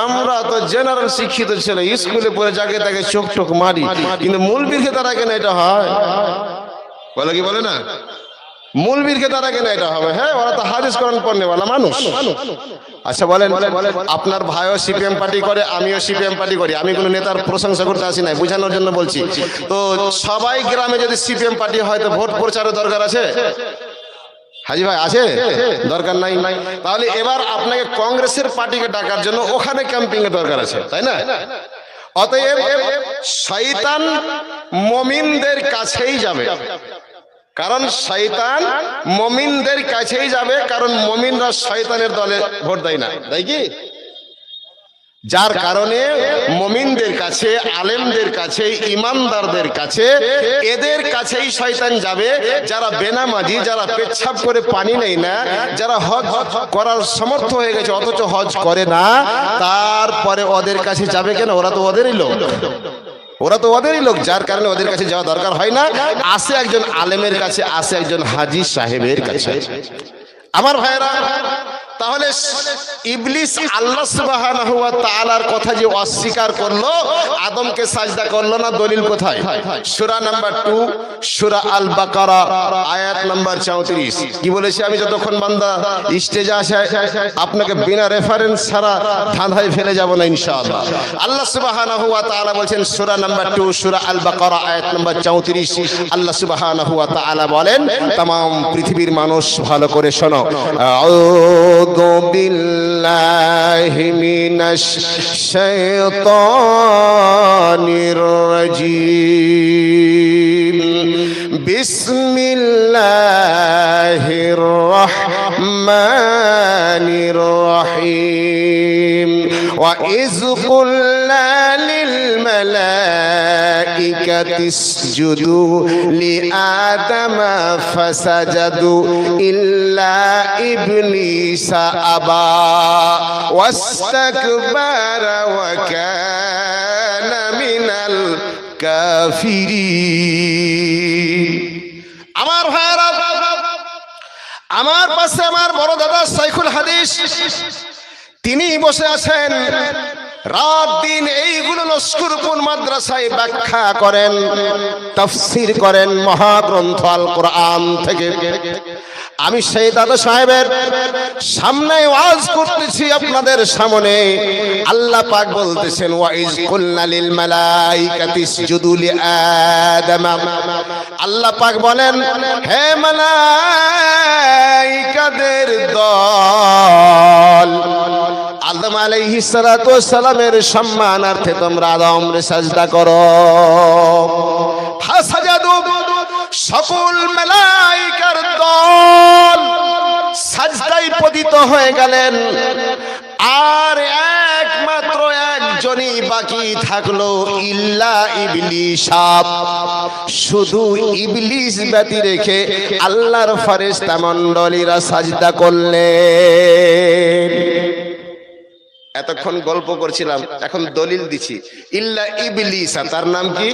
আমরা তো জেনারেল শিক্ষিত ছেলে, স্কুলে পড়ে যাকে তাকে চোখ টোক মারি, কিন্তু মূলবীর তারা কেন এটা হয়? বলে কি বলে না? মূলবীরকে তারা কেন এটা হবে? হ্যাঁ, ওরা তো হাদিস কোরআন পড়নেওয়ালা মানুষ। আচ্ছা বলেন, আপনার ভাইও সিপিএম পার্টি করে, আমিও সিপিএম পার্টি করি। আমি কোনো নেতার প্রশংসা করতে আসি নাই, বোঝানোর জন্য বলছি। তো সবাই গ্রামে যদি সিপিএম পার্টি হয়, তো ভোট প্রচারের দরকার আছে? হাজি ভাই আছে? দরকার নাই। তাহলে এবার আপনাকে কংগ্রেসের পার্টিকে ডাকার জন্য ওখানে ক্যাম্পিং এর দরকার আছে, তাই না? অতএব শয়তান মুমিনদের কাছেই যাবে, কারণ শয়তান মুমিনদের কাছেই যাবে, কারণ মুমিনরা শয়তানের দলে ভোট দেয় না, তাই কি? যার কারণে মুমিনদের কাছে, আলেমদের কাছে, ইমানদারদের কাছে, এদের কাছেই শয়তান যাবে যারা বেনামাজি, যারা পেচ্ছাপ করে পানি নেয় না, যারা হজ করার সমর্থ হয়ে গেছে অথচ হজ করে না, তারপরে ওদের কাছে যাবে কেন? ওরা তো ওদেরই লোক, ওরা তো ওদেরই লোক, যার কারণে ওদের কাছে যাওয়া দরকার হয় না। আসে একজন আলেমের কাছে, আসে একজন হাজী সাহেবের কাছে। আমার ভাইরা, তাহলে ইবলিস আল্লাহ সুবহানাহু ওয়া তাআলার কথা যে অস্বীকার করলো, আদমকে সাজদা করলো না, দলিল কোথায়? সূরা নাম্বার 2 সূরা আল বাকারা আয়াত নাম্বার 34। কি বলেছি আমি? যতক্ষণ বান্দা স্টেজে আসে আপনাকে বিনা রেফারেন্স ছাড়া ধাঁধায় ফেলে যাব না ইনশাআল্লাহ। আল্লাহ সুবহানাহু ওয়া তাআলা বলেন সূরা নাম্বার 2 সূরা আল বাকারা আয়াত নাম্বার 34, আল্লাহ সুবহানাহু ওয়া তাআলা বলেন, तमाम পৃথিবীর মানুষ ভালো করে শোনো, আউযু বিল্লাহি মিনাশ শাইতানির রাজীম, বিসমিল্লাহির রহমানির রহিম, ওয়া ইয কুলনা লিল মালাইকাতি ইসজুদু লিআদামা ফাসাজাদু ইল্লা ইবলিসা আবা ওয়াস্তাকবারা ওয়া কানা মিনাল কাফিরিন। আমার ভাইরা, আমার পাশে আমার বড় দাদা শাইখুল হাদিস, তিনি বসে আছেন, রাত দিন এইগুলো লস্করপুর মাদ্রাসায় ব্যাখ্যা করেন, তাফসীর করেন মহাগ্রন্থ আল কোরআন থেকে। আমি সেই দাদা সাহেবের সামনে ওয়াজ করতেছি আপনাদের সামনে। আল্লাহ পাক বলতেছেন, ওয়া ইজ কুলনা লিল মালাইকাতি ইসজুদু লিআদাম। আল্লাহ পাক বলেন, হে মালাইকাদের দল, আদম আলাইহিস সালাতু ওয়াস সালামের সম্মানার্থে তোমরা আদমরে সাজদা করো। ফাসাজাদু, সকল মালাইকার দল সাজদায় পতিত হয়ে গেলেন, আর একমাত্র একজনই বাকি থাকলো, ইল্লা ইবলিস, শুধু ইবলিস ব্যতি রেখে আল্লাহর ফেরেশতা মণ্ডলীরা সাজদা করলেন। এতক্ষণ গল্প করছিলাম, এখন দলিল দিচ্ছি। ইল্লা ইবলিস, তার নাম কি?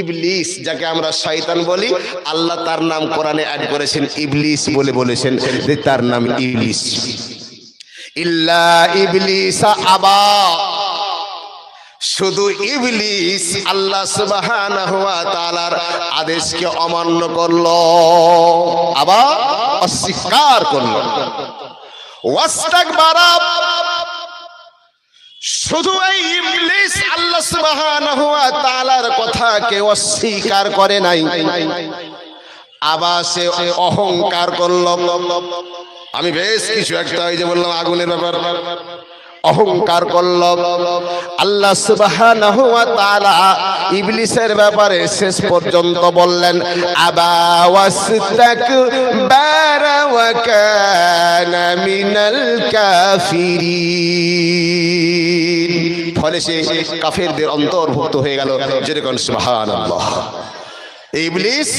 ইবলিস, যাকে আমরা শয়তান বলি। আল্লাহ তার নাম কোরআনে অ্যাড করেছেন ইবলিস বলে, বলেছেন যে তার নাম ইবলিস। ইল্লা ইবলিস আবা, শুধু ইবলিস আল্লাহ সুবহানাহু ওয়া তাআলার আদেশকে অমান্য করলো, আবা অস্বীকার করলো। ওয়াস্তাকবারা, শুধু এই ইবলিস আল্লাহ সুবহানাহু ওয়া তাআলার কথাকে অস্বীকার করে নাই, আবার সে অহংকার করলো। আমি বেশ কিছু একটা ওই যে বললাম আগুনের ব্যাপার, অহংকার করলো। আল্লাহ সুবহানাহু ওয়া তাআলা ইবলিসের ব্যাপারে শেষ পর্যন্ত বললেন, আবা ওয়াস্তাকবারা ওয়া কানা মিনাল কাফিরিন, ফলে সে কাফেরদের অন্তর্ভুক্ত হয়ে গেল। যেরকম সুবহানাল্লাহ, ইবলিস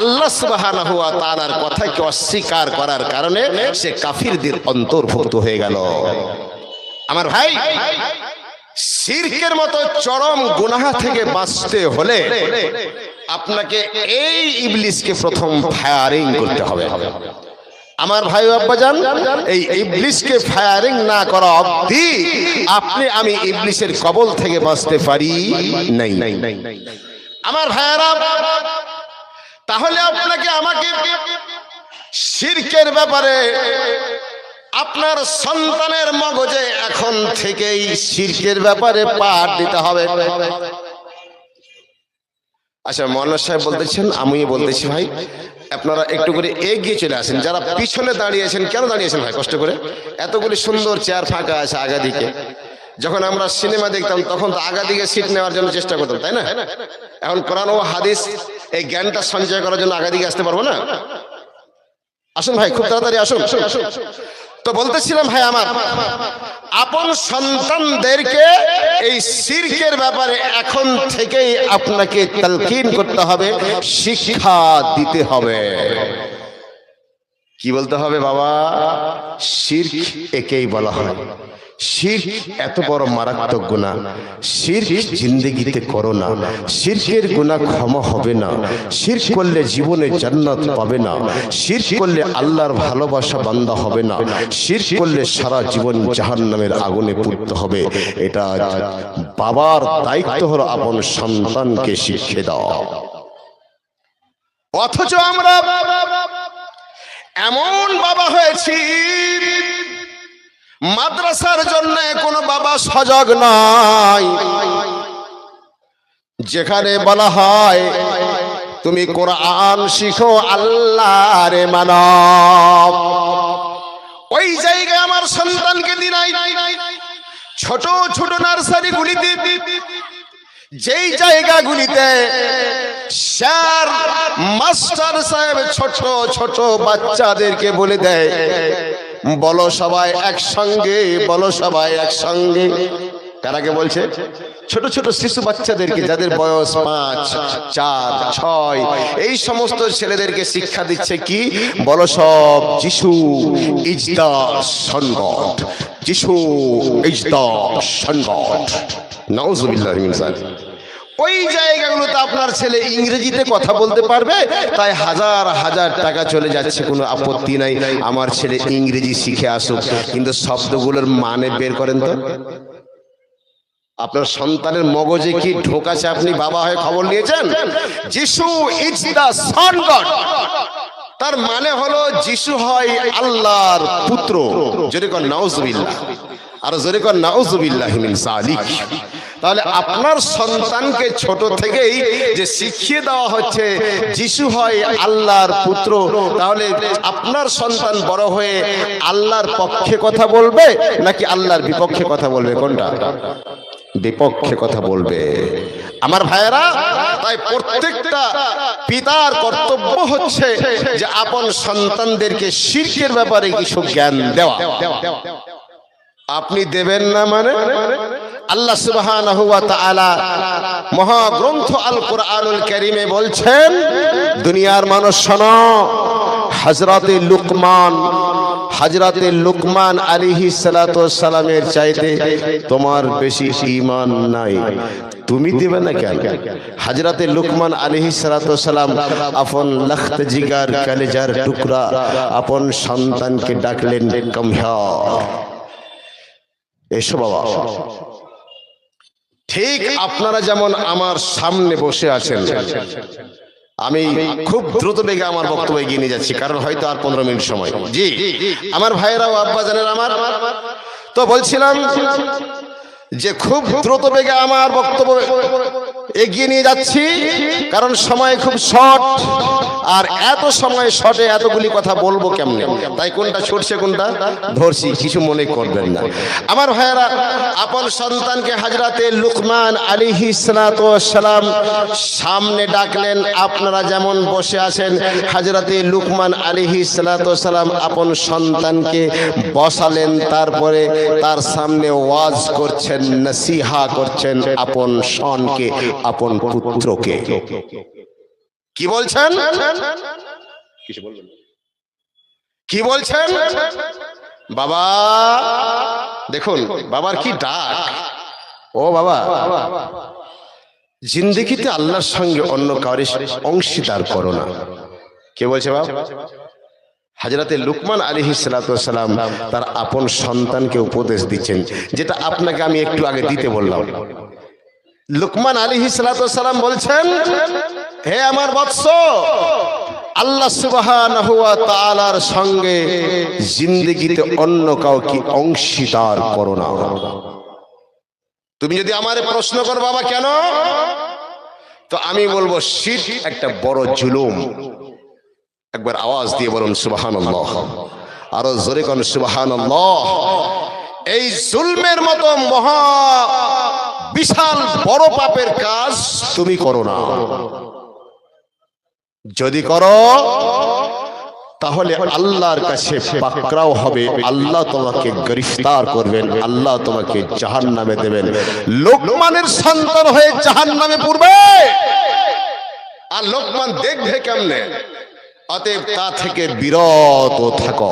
আল্লাহ সুবহানাহু ওয়া তাআলার কথাকে অস্বীকার করার কারণে সে কাফিরদের অন্তর্ভুক্ত হয়ে গেল। আমার ভাই, শিরকের মতো চরম গুনাহ থেকে বাঁচতে হলে আপনাকে এই ইবলিসকে প্রথম ফায়ারিং করতে হবে। আমার ভাই আব্বাজান, এই ইবলিসকে ফায়ারিং না করা অবধি আপনি আমি ইবলিসের কবল থেকে বাঁচতে পারি নাই। আমার ভাইয়েরা, তাহলে আপনাকে আমাকে শিরকের ব্যাপারে আপনার সন্তানের মগজে এখন থেকেই শিরকের ব্যাপারে পাঠ দিতে হবে। আচ্ছা, মৌলানা সাহেব বলতেছেন, আমি বলতেছি ভাই আপনারা একটু করে এগিয়ে চলে আসেন। যারা পিছনে দাঁড়িয়েছেন, কেন দাঁড়িয়েছেন ভাই কষ্ট করে? এতগুলি সুন্দর চেয়ার ফাঁকা আছে আগা দিকে। যখন আমরা সিনেমা দেখতাম তখন তো আগা দিকে সিট নেওয়ার জন্য চেষ্টা করতাম, তাই না? এখন কোরআন ও হাদিস এই জ্ঞানটা সঞ্চয় করার জন্য আগা দিকে আসতে পারবো না? আসুন ভাই, খুব তাড়াতাড়ি আসুন। তো বলতেছিলাম ভাই আমার, আপন সন্তানদেরকে এই শিরকের ব্যাপারে এখন থেকেই আপনাকে তালকিন করতে হবে, শিক্ষা দিতে হবে। কি বলতে হবে বাবা? শিরক একেই বলা হয়। শিরক এত বড় মারাত্মক গুনাহ, শিরক জিন্দেগিতে করো না। শিরকের গুনাহ ক্ষমা হবে না। শিরক করলে জীবনে জান্নাত পাবে না। শিরক করলে আল্লাহর ভালোবাসা বান্দা হবে না। শিরক করলে সারা জীবন জাহান্নামের আগুনে পুড়তে হবে। এটা বাবার দায়িত্ব হলো আপন সন্তানকে শিক্ষা দেওয়া। অথচ আমরা এমন বাবা হয়েছি, মাদ্রাসার জন্য কোনো বাবা সজাগ নাই। যেখানে বলা হয় তুমি কোরআন শিখো, আল্লাহর মানো, ওই জায়গায় আমার সন্তানকে দিনাই। ছোট ছোট নার্সারি গুলিতে, যেই জায়গাগুলিতে স্যার মাস্টার সাহেব ছোট ছোট বাচ্চাদেরকে বলে দেয়, বলো সবাই একসঙ্গে, বলো সবাই একসঙ্গে। কারাকে বলছে? ছোট ছোট শিশু বাচ্চাদেরকে, যাদের বয়স 5, 4, 6, এই সমস্ত ছেলেদেরকে শিক্ষা দিচ্ছে কি? বলো সব যিশু ইজ দা সন গড, যিশু ইজ দা সন গড। নাউজুবিল্লাহি মিন যালিক। ওই জায়গাগুলোতে আপনার ছেলে ইংরেজিতে কথা বলতে পারবে, তাই হাজার হাজার টাকা চলে যাচ্ছে, কোনো আপত্তি নাই, আমার ছেলে ইংরেজি শিখে আসুক। কিন্তু শব্দগুলোর মানে বের করেন তো। আপনার সন্তানের মগজে কি ঢোকাছে? আপনি বাবা হয়ে খবর নিয়েছেন? যিশু ইজ দা সন গড, তার মানে হলো যিশু হয় আল্লাহর পুত্র। জোরে কর নাউজুবিল্লাহ, আর জোরে কর নাউজুবিল্লাহি মিন যালিক। তাহলে আপনার সন্তানকে ছোট থেকেই যে শিখিয়ে দেওয়া হচ্ছে যিশু হয় আল্লাহর পুত্র, তাহলে আপনার সন্তান বড় হয়ে আল্লাহর পক্ষে কথা বলবে নাকি আল্লাহর বিপক্ষে কথা বলবে? কোনটা? বিপক্ষে কথা বলবে। আমার ভাইয়েরা, তাই প্রত্যেকটা পিতার কর্তব্য হচ্ছে যে আপন সন্তানদেরকে শিরকের ব্যাপারে কিছু জ্ঞান দেওয়া। আপনি দেবেন না মানে? আল্লাহ সুবহানাহু ওয়া তাআলা মহাগ্রন্থ আল কোরআনুল কারীমে বলছেন, দুনিয়ার মানুষ শোনো, হযরতে লুকমান আলাইহিস সালাতু ওয়াস সালামের চাইতে তোমার বেশি ঈমান নাই, তুমি দিবে না কেন? হযরতে লুকমান আলাইহিস সালাতু ওয়াস সালাম আপন লখত জিগার কলিজার টুকরা আপন সন্তানকে ডাকলেন, কামহা, এসো বাবা। ঠিক আপনারা যেমন আমার সামনে বসে আছেন, আমি খুব দ্রুত বেগে আমার বক্তব্য এগিয়ে নিয়ে যাচ্ছি, কারণ হয়তো আর 15 মিনিট সময়। জি আমার ভাইয়েরা ও আব্বা জানেন আমার, তো বলছিলাম যে খুব দ্রুত বেগে আমার বক্তব্য এগিয়ে নিয়ে যাচ্ছি, কারণ সময় খুব শর্ট, আর এত সময় শর্টে এতগুলি কথা বলবো কেমনে, তাই কোনটা ছুটছে কোনটা ধরছি, কিছু মনে করবেন না। আমার ভাইয়েরা, আপন সন্তানকে হযরতে লুকমান আলাইহিস সালাতু ওয়াস সালাম সামনে ডাকলেন। আপনারা যেমন বসে আছেন, হযরতে লুকমান আলাইহিস সালাতু ওয়াস সালাম আপন সন্তানকে বসালেন, তারপরে তার সামনে ওয়াজ করছেন, নসিহা করছেন আপন সন্তানকে, আপন পুত্রকে। কি বলছেন? কি বলছেন? বাবা দেখুন, বাবার কি ডাক। ও বাবা, জিন্দেগিতে আল্লাহর সঙ্গে অন্য কাউকে অংশীদার করো না। কে বলছে বাবা? হযরতে লুকমান আলাইহিস সালাতু ওয়াস সালাম তার আপন সন্তানকে উপদেশ দিচ্ছেন, যেটা আপনাকে আমি একটু আগে দিতে বললাম। লুকমান আলাইহিস সালাতু ওয়াস সালাম বলছেন, হে আমার বৎস, আল্লাহ সুবহানাহু ওয়া তাআলার সঙ্গে জিন্দেগিতে অন্য কাউকে অংশীদার করো না। তুমি যদি আমারে প্রশ্ন করো বাবা কেন, তো আমি বলবো শিরক একটা বড় জুলুম। একবার আওয়াজ দিয়ে বলুন সুবহানাল্লাহ, আরো জোরে কোন সুবহানাল্লাহ। এই জুলমের মতো মহা বিশাল বড় পাপের কাজ তুমি করো না। যদি করো তাহলে আল্লাহর কাছে পাকড়াও হবে, আল্লাহ তোমাকে গ্রেফতার করবেন, আল্লাহ তোমাকে জাহান্নামে দেবেন। লোকমানের সন্তান হয়ে জাহান্নামে পড়বে, আর লোকমান দেখবে কেমনে? অতএব তা থেকে বিরত থাকো।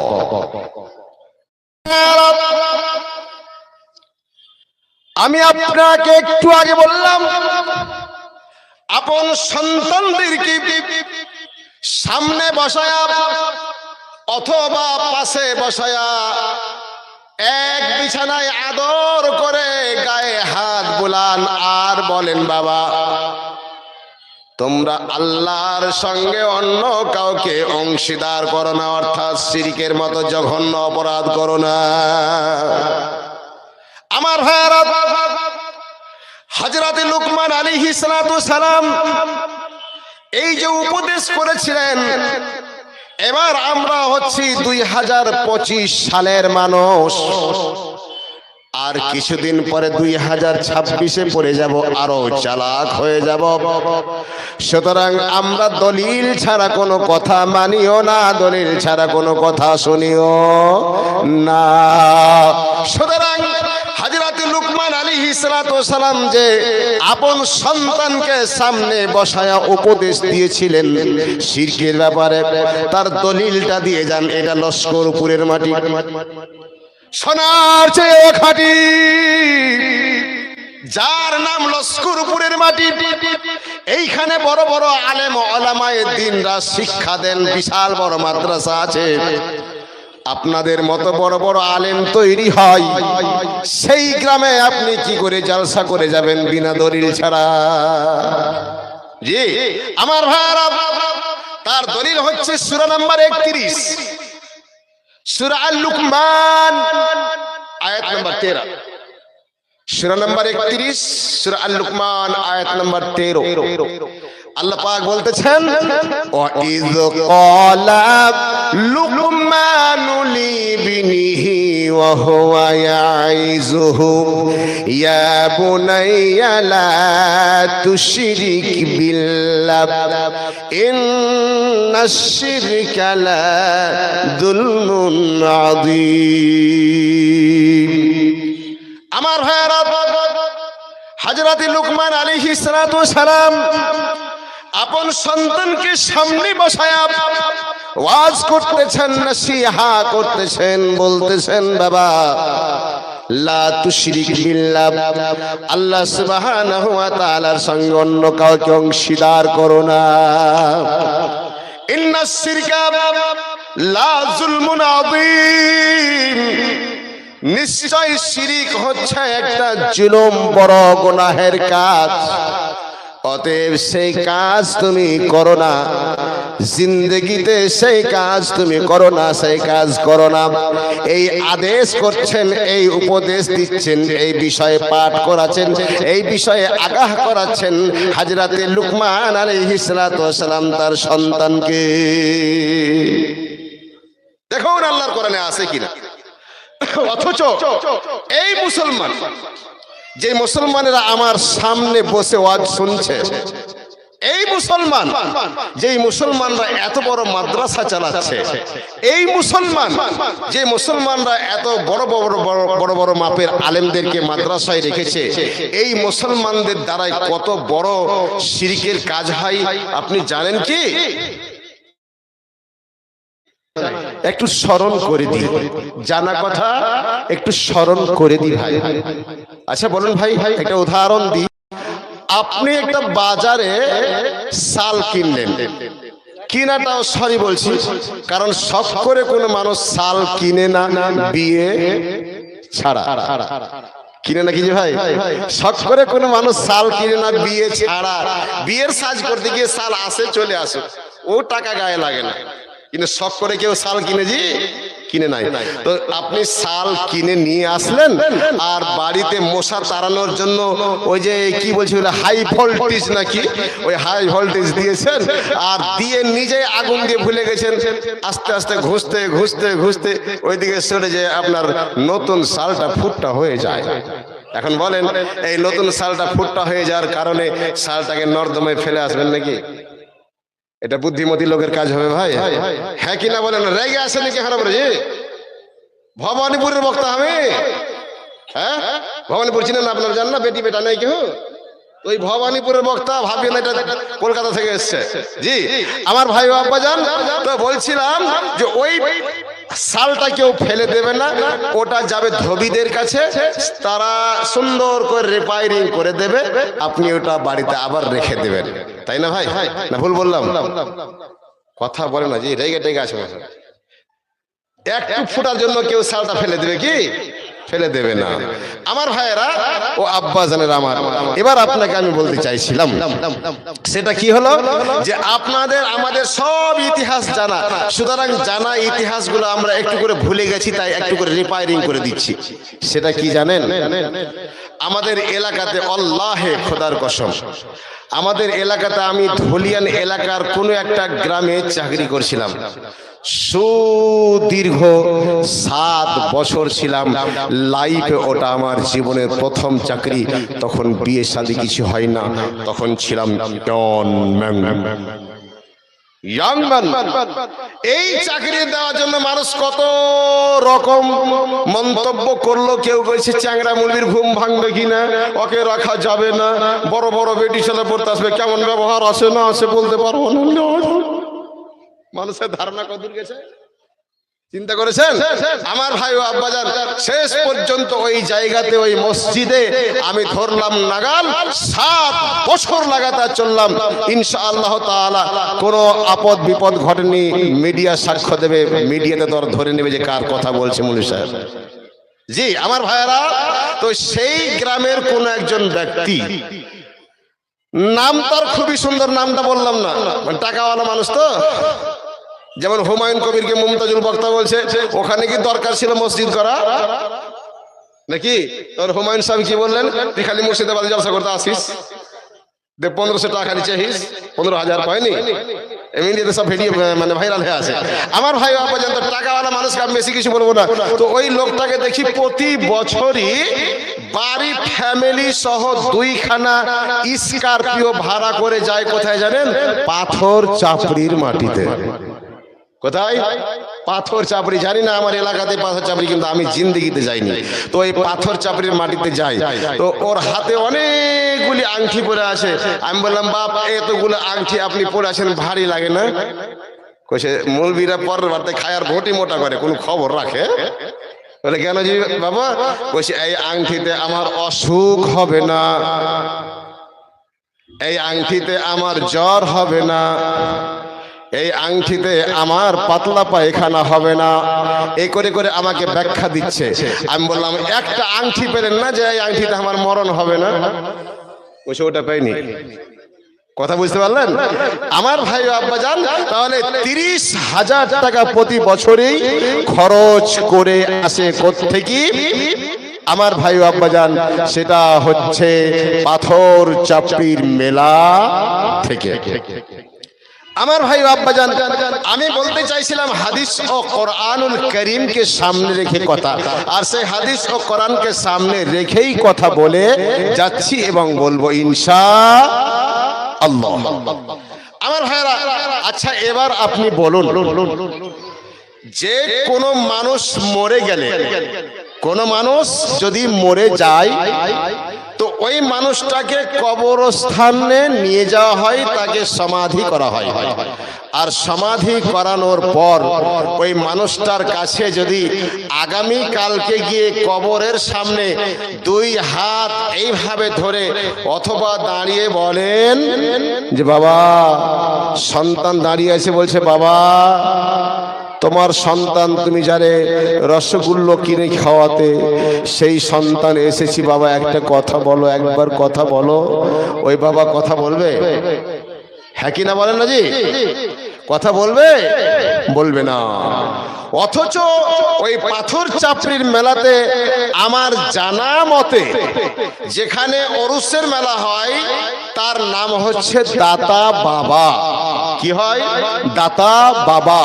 আমি আপনাকে একটু আগে বললাম, আপন সন্তানদেরকে সামনে বসায়া অথবা পাশে বসায়া এক বিছানায় আদর করে গায়ে হাত বুলান আর বলেন, বাবা তোমরা আল্লাহর সঙ্গে অন্য কাউকে অংশীদার করো না, অর্থাৎ শিরকের মতো জঘন্য অপরাধ করো না। আমার ভাইয়েরা, হযরত লুকমান আলাইহিস সালাতু সালাম এই যে উপদেশ করেছিলেন, এবার আমরা হচ্ছি 2025 সালের মানুষ, আর কিছুদিন পরে 2026-এ পড়ে যাব, আরো চালাক হয়ে যাব। সুতরাং আমরা দলিল ছাড়া কোনো কথা মানিও না, দলিল ছাড়া কোনো কথা শুনিও না। সুতরাং হযরত লুকমান আলাইহিস সালাতু সালাম যে আপন সন্তানকে সামনে বসায়া উপদেশ দিয়েছিলেন শিরকের ব্যাপারে, তার দলিলটা দিয়ে যান। এটা লস্করপুরের মাটি, সোনার চেয়ে খাঁটি, যার নাম লস্করপুরের মাটি। এইখানে বড় বড় আলেম ওলামায়ে দ্বীনরা শিক্ষা দেন, বিশাল বড় মাদ্রাসা আছে। আপনাদের মতো বড় বড় আলেম তৈরি হয়, সেই গ্রামে আপনি কি করে জলসা করে যাবেন বিনা দলিল ছাড়া? জি আমার ভাইরা, তার দলিল হচ্ছে সূরা নাম্বার 31, সূরা আল-লুকমান আয়াত নাম্বার 13। সূরা নাম্বার 31, সূরা আল-লুকমান আয়াত নাম্বার 13। আল্লাহ পাক বলতেছেন, ওয়া ইয ক্বালা লুকমানু লিবনিহি ওয়া হুয়া ইয়াইযুহু ইয়া বুনাইয়া লা তুশরিক বিল্লাহ ইন্নাশ শিরকা লা যুলমুন আযীম। আমার ভাইরা, হযরত লুকমান আলাইহিস সালাতু সালাম আপন সন্তানকে সামনে বসায়া ওয়াজ করতেছেন, নসিহা করতেছেন, বলতেছেন, বাবা লা তুশরিক বিল্লাহ, আল্লাহ সুবহানাহু ওয়া তাআলার সঙ্গে অন্য কাউকে অংশীদার করো না। ইন্নাশ শিরকা লা যুলমুন আযীম, নিশ্চয় শিরিক হচ্ছে একটা জুলুম, বড় গুনাহের কাজ। অতএব সেই কাজ তুমি করো না, জিন্দগিতে সেই কাজ তুমি করো না, সেই কাজ করো না। এই আদেশ করছেন, এই উপদেশ দিচ্ছেন, এই বিষয়ে পাঠ করাচ্ছেন, এই বিষয়ে আগাহ করাচ্ছেন হযরত লুকমান আলাইহিস সালাতু ওয়াস সালাম তার সন্তানকে। দেখুন আল্লাহর কোরআনে আছে কিনা। অথচ এই মুসলমান, যে মুসলমানেরা আমার সামনে বসে ওয়াজ শুনছে, এই মুসলমান, যে মুসলমানরা এত বড় মাদ্রাসা চালাচ্ছে, এই মুসলমান, যে মুসলমানরা এত বড় বড় বড় বড় মাপের আলেমদেরকে মাদ্রাসায় রেখেছে, এই মুসলমানদের দ্বারাই কত বড় শিরকের কাজ হয় আপনি জানেন কি? একটু স্মরণ করে দিই, জানা কথা একটু স্মরণ করে দিই ভাই। আচ্ছা বলুন ভাই, একটা উদাহরণ দিই। আপনি একটা বাজারে শাল কিনলেন, কিনাটাও সরি বলছি, কারণ শখ করে কোনো মানুষ শাল কিনে না বিয়ে ছাড়া। কিনে না কি যে ভাই, শখ করে কোনো মানুষ শাল কিনে না বিয়ে ছাড়া। বিয়ের সাজ করতে গিয়ে শাল আসে চলে আসে, ও টাকা গায়ে লাগে না, কিন্তু শখ করে কেউ শাল কিনে নাই। তো আপনি শাল কিনে নিয়ে আসলেন, আর বাড়িতে মশা তাড়ানোর জন্য ওই যে কি বলছিল হাই ভোল্টেজ নাকি, ওই হাই ভোল্টেজ দিয়েছেন, আর দিয়ে নিজে আগুন দিয়ে ভুলে গেছেন। আস্তে আস্তে ঘুষতে ঘুষতে ঘুষতে ওইদিকে সরে যায়, আপনার নতুন শালটা ফুটটা হয়ে যায়। এখন বলেন, এই নতুন শালটা ফুটটা হয়ে যাওয়ার কারণে শালটাকে নর্দমায় ফেলে আসবেন নাকি? এটা বুদ্ধিমতী লোকের কাজ হবে ভাই? হ্যাঁ কিনা বলেন? রেগে আসে নাকি খারাপ রে? ভবানীপুরের বক্তা হবে। হ্যাঁ, ভবানীপুর চিনেন না? আপনার জান না? বেটি বেটা নেই কেউ? ওই ভবানীপুরের বক্তা, ভাবিয়ে না এটা কলকাতা থেকে এসছে। জি আমার ভাই বাবা জান, তো বলছিলাম যে ওই শালটা কেউ ফেলে দেবে না, ওটা যাবে ধোবিদের কাছে, তারা সুন্দর করে রিপেয়ারিং করে দেবে, আপনি ওটা বাড়িতে আবার রেখে দেবেন, তাই না ভাই? না ভুল বললাম? কথা বলে না জি, রেগে টেগে আছে। একটু ফুটার জন্য কেউ শালটা ফেলে দেবে কি? ফেলে দেবে না আমার ভাইয়েরা ও আব্বা জানেরা আমার। এবার আপনাকে আমি বলতে চাইছিলাম, সেটা কি হলো যে আপনাদের আমাদের সব ইতিহাস জানা, সুতরাং জানা ইতিহাসগুলো আমরা একটু করে ভুলে গেছি, তাই একটু করে রিপেয়ারিং করে দিচ্ছি। সেটা কি জানেন? আমাদের এলাকাতে আল্লাহে খোদার কসম, আমাদের এলাকাতে আমি ধুলিয়ান এলাকার কোনো একটা গ্রামে চাকরি করছিলাম, সুদীর্ঘ 7 বছর ছিলাম লাইফে। ওটা আমার জীবনের প্রথম চাকরি। তখন বিয়ে শাদী কিছু হয় না, তখন ছিলাম ইয়াং ম্যান। এই চাকরি দেওয়ার জন্য মানুষ কত রকম মন্তব্য করলো। কেউ কইছে চ্যাংরা মুরগির ঘুম ভাঙবে কিনা, ওকে রাখা যাবে না, বড় বড় বেটি ছেলে পড়তে আসবে, কেমন ব্যবহার আছে না আছে বলতে পারবো না। মানুষের ধারণা কতদূর গেছে চিন্তা করেছেন আমার ভাই ও আব্বাজান? শেষ পর্যন্ত ওই জায়গাতে, ওই মসজিদে আমি ধরলাম নাগাল, 7 বছর লাগাতার চললাম। ইনশাআল্লাহ তাআলা কোনো আপদ বিপদ ঘটেনি। মিডিয়া সাক্ষ্য দেবে, মিডিয়াতে ধরে নেবে যে কার কথা বলছে মুলি সাহেব। জি আমার ভাইয়েরা, তো সেই গ্রামের কোন একজন ব্যক্তি, নাম তার খুবই সুন্দর, নামটা বললাম না, টাকাওয়ালা মানুষ তো, যেমন হুমায়ুন কবিরকে মুমতাজুল বক্তা বলছে, ওখানে কি দরকার ছিল মসজিদ করা নাকি? তোর হুমায়ুন সাহেব কি বললেন? তুই খালি মুর্শিদাবাদে জলসা করতে আসিস, 1500 টাকা খালি চাইস, 15,000 পায়নি। এমনিতে সব ভিডিও মানে ভাইরাল হয়ে আছে। আমার ভাই পর্যন্ত টাকাওয়ালা মানুষকে আমি বেশি কিছু বলবো না। তো ওই লোকটাকে দেখি প্রতি বছরই বাড়ি ফ্যামিলি সহ 2খানা স্করপিও ভাড়া করে যায়। কোথায় জানেন? পাথর চাপড়ির মাটিতে। কোথায়? পাথর চাপড়ি। জানি না আমার এলাকাতে পাথর চাপড়ি, কিন্তু আমি জিন্দেগিতে যাইনি। তো এই পাথর চাপড়ির মাটিতে যাই, তো ওর হাতে অনেকগুলি আংটি পরে আছে। আমি বললাম, বাপ এতগুলো আংটি আপনি পরে আছেন, ভারী লাগে না? কইছে মৌলবীরা পরের বাড়িতে খায় আর ভোটি মোটা করে, কোনো খবর রাখে? বলে কেন জি বাবা? কইছে এই আংটিতে আমার অসুখ হবে না, এই আংটিতে আমার জ্বর হবে না, এই আংটিতে আমার পাতলা পায়খানা হবে না। এই করে করে আমাকে ব্যাখ্যা দিচ্ছে। আমি বললাম, একটা আংটি পেলেন না যে এই আংটিতে আমার মরণ হবে না? ওইসব ওটা পাইনি। কথা বুঝতে পারলেন আমার ভাই আব্বাজান? তাহলে 30,000 টাকা প্রতি বছরেই খরচ করে আসে কোত্থেকে আমার ভাই আব্বাজান? সেটা হচ্ছে পাথর চাপড়ির মেলা থেকে। আমার ভাই আব্বাজান, আমি বলতে চাইছিলাম হাদিস ও কোরআনুল কারীমকে সামনে রেখে কথা, আর সেই হাদিস ও কোরআনকে সামনে রেখেই কথা বলে যাচ্ছি এবং বলবো ইনশাআল্লাহ। আমার ভাইরা, আচ্ছা এবার আপনি বলুন, যে কোনো মানুষ মরে গেলে, কোন মানুষ যদি মরে যায়, তো ওই মানুষটাকে কবরস্থানে নিয়ে যাওয়া হয়, তাকে সমাধি করা হয়। আর সমাধি করানোর পর ওই মানুষটার কাছে যদি আগামী কালকে গিয়ে কবরের সামনে 2 হাত এইভাবে ধরে অথবা দাঁড়িয়ে বলেন যে বাবা, সন্তান দাঁড়িয়ে আছে, বলছে বাবা তোমার সন্তান, তুমি যারে রসগোল্লা কিনে খাওয়াতে, সেই সন্তান এসেছি বাবা, একটা কথা বলো, একবার কথা বলো। ওই বাবা কথা বলবে? হ্যাঁ কি না বলেন না জি? কথা বলবে? বলবে না। অথচ ওই পাথর চাপড়ির মেলাতে আমার জানা মতে যেখানে অরুষের মেলা হয়, তার নাম হচ্ছে দাতা বাবা। কি হয়? দাতা বাবা।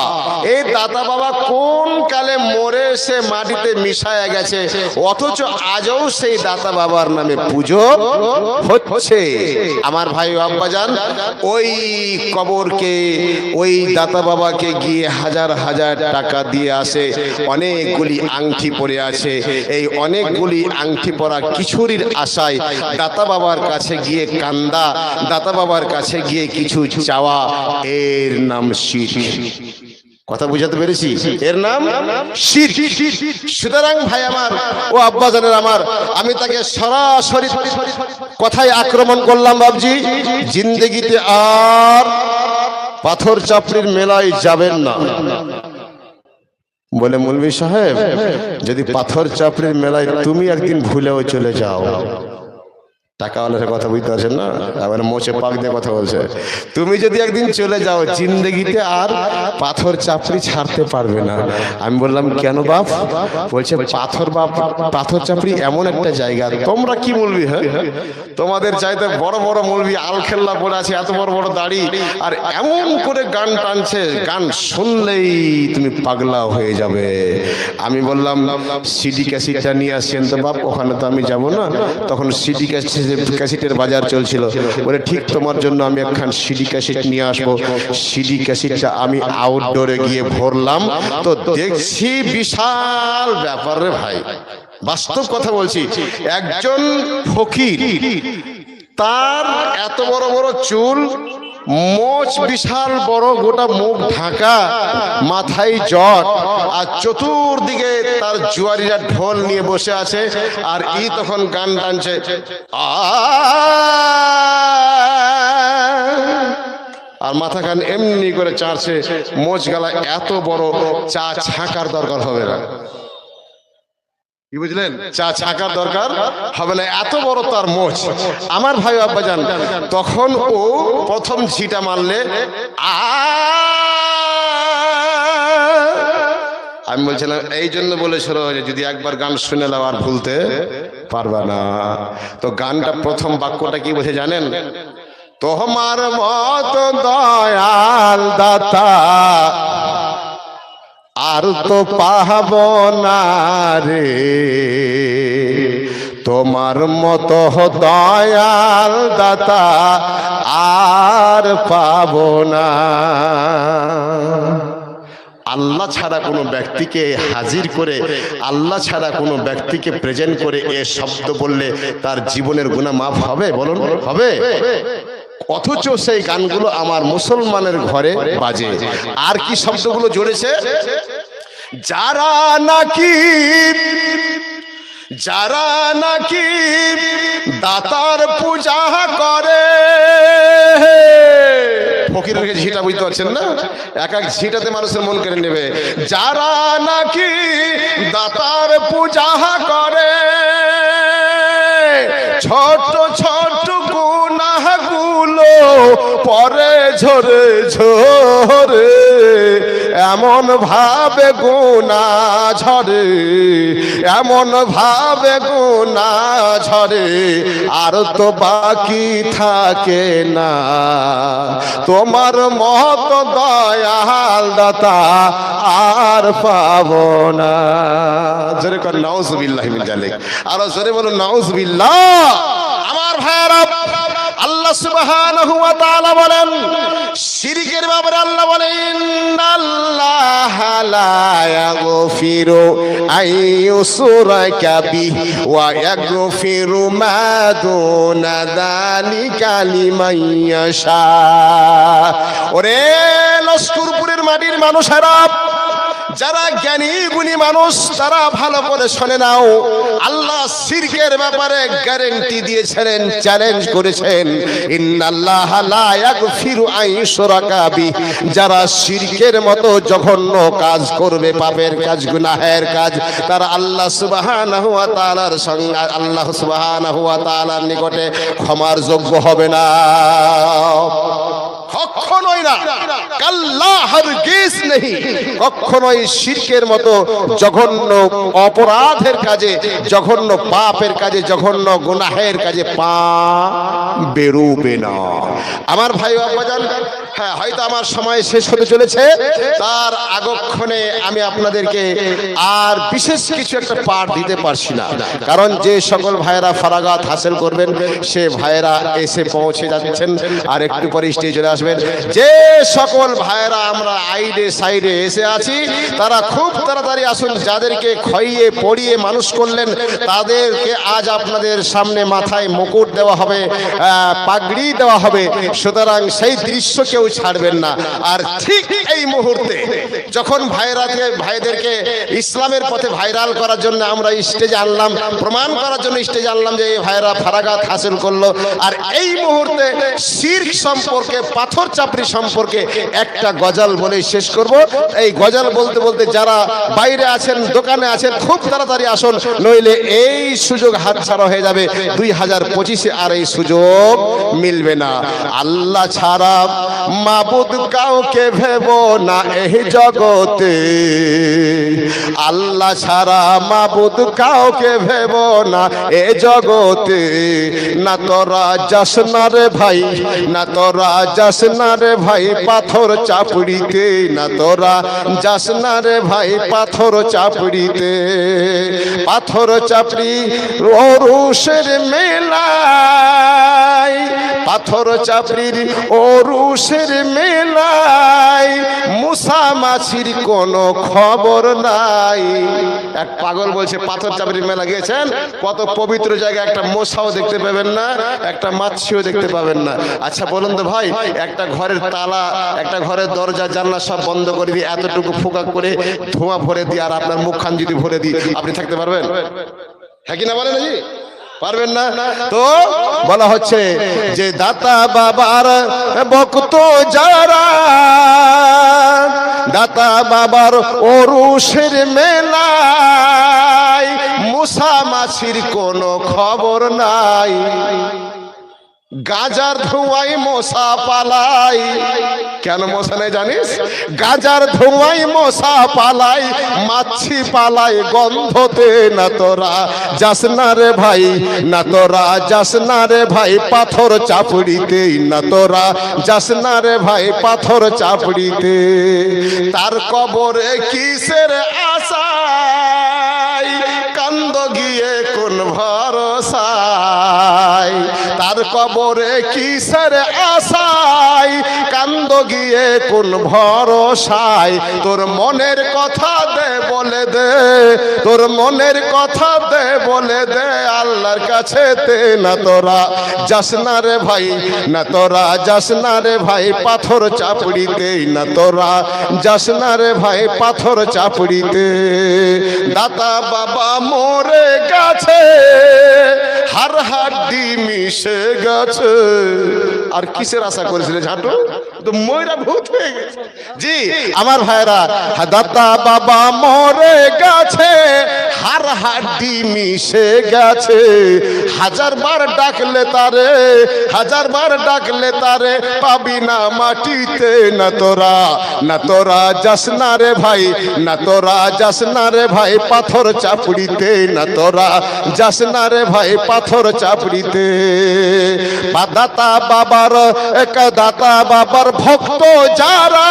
এই দাতা বাবা কোন কালে মরে সে মাটিতে মিশায়া গেছে, অথচ আজও সেই দাতা বাবার নামে পুজো হচ্ছে। আমার ভাই আব্বাজান, ওই কবরকে, ওই দাতা বাবাকে গিয়ে হাজার হাজার টাকা দিয়ে আসে, অনেকগুলি আংটি পরে আছে, এই অনেকগুলি আংটি পরা কিশোরীর আশায় দাতা বাবার কাছে গিয়ে কান্দা, দাতা বাবার কাছে গিয়ে কিছু চাওয়া, এর নাম শিরক। কথা বুঝাতে পেরেছি? এর নাম শিরক। সুতরাং ভাই আমার ও আব্বাজানের আমার, আমি তাকে সরাসরি কথায় আক্রমণ করলাম, বাবজি জিন্দেগিতে আর পাথর চাপড়ির মেলায় যাবেন না। বলে মৌলভী সাহেব, যদি পাথর চাপড়ির মেলায় তুমি একদিন ভুলেও চলে যাও, টাকাওয়ালার কথা বুঝতে পারছেন না, আবার মোচে পাক দিয়ে কথা বলছে, তুমি যদি একদিন চলে যাও জিন্দেগিতে আর পাথর চাপড়ি ছাড়তে পারবে না। আমি বললাম কেন বাপ? বলছে পাথর চাপড়ি এমন একটা জায়গা, তোমরা কি মৌলভী, হ্যাঁ তোমাদের চাইতে বড় বড় মৌলভী আলখেল্লা পড়ে আছে, এত বড় বড় দাড়ি, আর এমন করে গান টানছে, গান শুনলেই তুমি পাগলা হয়ে যাবে। আমি বললাম সিডি ক্যাসেটটা নিয়ে আসছেন তো বাপ? ওখানে তো আমি যাব না। তখন সিডি ক্যাসেটের বাজার চলছিল। বলে ঠিক তোমার জন্য আমি একখান সিডি ক্যাসেট নিয়ে আসবো। সিডি ক্যাসেটটা আমি আউটডোরে গিয়ে ভরলাম, তো দেখছি বিশাল ব্যাপার রে ভাই, বাস্তব কথা বলছি। একজন ফকির, তার এত বড় বড় চুল, মোচ বিশাল বড়, গোটা মুখ ঢাকা, মাথায় জট, আর চতুর্দিকে তার জুয়ারিরা ঢোল নিয়ে বসে আছে, আর ই তখন গান টানছে, আর মাথা কান এমনি করে চাড়ছে, মোচ গালা এত বড়, চা ছাঁকার দরকার হবে না। কি বুঝলেন? চা ছাকার দরকার হবে না, এত বড় তার মোচ। আমার ভাই আব্বাজান, তখন ও প্রথম ঝিটা মারলে আমি বলছিলাম এই জন্য বলেছিল যে যদি একবার গান শুনে নাও আর ভুলতে পারবা না। তো গানটা প্রথম বাক্যটা কি বলছে জানেন? তোমার মত দয়াল দাতা আর তো পাব না রে, তোমার মতো দয়াল দাতা আর পাব না। আল্লাহ ছাড়া কোনো ব্যক্তিকে হাজির করে, আল্লাহ ছাড়া কোনো ব্যক্তিকে প্রেজেন্ট করে এ শব্দ বললে তার জীবনের গুনাহ মাফ হবে? বলুন, হবে? অথচ সেই গানগুলো আমার মুসলমানের ঘরে বাজে। আর কি শব্দগুলো জড়েছে? যারা নাকি দাতার পূজা করে, ফকিরের ঝিটা বুঝতে পারছেন না? এক এক ঝিটাতে মানুষের মন কেড়ে নেবে। যারা নাকি দাতার পূজা করে, ছোট ছোট গুনাহগুলো পরে ঝরে ঝরে, এমন ভাবে গুনাহ ঝরে, এমন ভাবে গুনাহ ঝরে, আর তো বাকি থাকে না তোমার মত দয়াল দাতা আর পাবো না। জোরে কর নাউজুবিল্লাহি মিন জালিক, আর জোরে বলুন নাউজুবিল্লাহ। আমার ভাইরা, আল্লাহ সুবহানাহু ওয়া তাআলা বলেন শিরকের ব্যাপারে, আল্লাহ বলেন আল্লাহ লা ইয়াগফিরু আইয়ুশরাকা বিহি ওয়া ইয়াগফিরু মা দুনা যালিকা লিমান ইয়াশা। ওরে লস্করপুরের মাটির মানুষেরা, যারা জ্ঞানী গুণী মানুষ, তারা ভালো করে শুনে নাও। আল্লাহ শিরকের ব্যাপারে গ্যারান্টি দিয়েছেন, চ্যালেঞ্জ করেছেন, ইন্নাল্লাহা লা ইয়াগফিরু আইয়ুশরাকা বিহি। যারা শিরকের মতো জঘন্য কাজ করবে, পাপের কাজ, গুনাহের কাজ, তারা আল্লাহ সুবহানাহু ওয়া তাআলার সঙ্গে, আল্লাহ সুবহানাহু ওয়া তাআলার নিকটে ক্ষমার যোগ্য হবে না, কখনোই না। কাল্লা, হারগিজ নেই, কখনোই শিরকের মতো জঘন্য অপরাধের কাজে, জঘন্য পাপের কাজে, জঘন্য গুনাহের কাজে পা বেরোবে না। আমার ভাই আব্বাজান, হ্যাঁ, হয়তো আমার সময় শেষ হতে চলেছে, তার আগক্ষণে আমি আপনাদেরকে আর বিশেষ কিছু একটা পাঠ দিতে পারছি না, কারণ যে সকল ভাইয়েরা ফারাগাত হাসিল করবেন সে ভাইয়েরা এসে পৌঁছে যাচ্ছেন, আর একটু পরে স্টেজে চলে আসবেন। যে সকল ভাইয়েরা আমরা আইডে সাইডে এসে আছি তারা খুব তাড়াতাড়ি আসুন। যাদেরকে খাইয়ে পড়িয়ে মানুষ করলেন তাদেরকে আজ আপনাদের সামনে মাথায় মুকুট দেওয়া হবে, পাগড়ি দেওয়া হবে, সুতরাং সেই দৃশ্য কেউ ছাড়বেন না। আর ঠিক এই মুহূর্তে যখন ভাইদেরকে ইসলামের পথে ভাইরাল করার জন্য আমরা স্টেজে আনলাম, প্রমাণ করার জন্য স্টেজে আনলাম যে এই ভাইরা ফারাগাত হাসিল করলো, আর এই মুহূর্তে শিরক সম্পর্কে, পাথর চাপড়ি সম্পর্কে একটা গজল বলে শেষ করব। এই গজল বলতে বলতে যারা বাইরে আছেন, দোকানে আছেন, খুব তাড়াতাড়ি আসুন, নইলে এই সুযোগ হাতছাড়া হয়ে যাবে। 2025-এ আর এই সুযোগ মিলবে না। আল্লাহ ছাড়া মাবুদ কাউকে ভেবো না এই জগতে, আল্লাহ ছাড়া মাবুদ কাউকে ভেবো না এ জগতে। না তোরা যাস না রে ভাই, না তোরা যাস না রে ভাই পাথর চাপড়িতে, না তোরা যাস না রে ভাই পাথর চাপড়িতে। পাথর চাপড়ি ওরুষের মেলায়, পাথর চাপড়ির ওরুষের মেলায় মুসা মাছির কোনো খবর নাই। এক পাগল বলছে পাথর চাপড়ির মেলা গিয়েছেন, কত পবিত্র জায়গা, একটা মশাও দেখতে পাবেন না, একটা মাছিও দেখতে পাবেন না। আচ্ছা বলুন তো ভাই, একটা ঘরের তালা, একটা ঘরের দরজা জানলা সব বন্ধ করে দিয়ে এতটুকু ফোকা করে ধোঁয়া ভরে দিয়ে আর আপনার মুখখান যদি ভরে দিই আপনি থাকতে পারবেন? হ্যাঁ কি না বলেন? পারবেন না। তো বলা হচ্ছে যে দাতা বাবার ভক্ত যারা, দাতা বাবার ওরুষের মেলায় মুসা মাছির কোনো খবর নাই। গাজার ধোঁয়াই মশা পালাই, কেন মশা নাই জানিস? গাজার ধোঁয়াই মশা পালাই, মাছি পালাই গন্ধতে। না তোরা যাস না রে ভাই, না তোরা যাস না রে ভাই পাথর চাপড়িতে, না তোরা যাস না রে ভাই পাথর চাপড়িতে। তার কবরে কিসের আশায় কান্দ গিয়ে কোন ভরসায়, তার কবরে কিসের আশায় কান্দ গিয়ে কোন ভরসায়। তোর মনের কথা দে বলে দে, তোর মনের কথা দে বলে দে আল্লাহর কাছে তে। না তোরা যাস না রে ভাই, না তোরা যাস না রে ভাই পাথর চাপড়িতে, না তোরা যাস না রে ভাই পাথর চাপড়িতে। দাতা বাবা মরে গেছে, হার হাড্ডি মিশে গেছে। আর কিসের আশা করেছিলে ঝাঁটু? তো ময়রা ভূত হয়ে গেছে। জি আমার ভাইরা, দাতা বাবা মরে গেছে, হার হাড্ডি মিশে গেছে। হাজার বার ডাকলে তারে, হাজার বার ডাকলে তারে পাবি না মাটিতে। না তোরা, না তোরা যাস না রে ভাই, না তোরা যাস না রে ভাই পাথর চাপড়িতে, না তোরা যাস না রে ভাই পাথর চাপড়িতে। দাতা বাবার, এক দাতা বাবার ভক্ত যারা,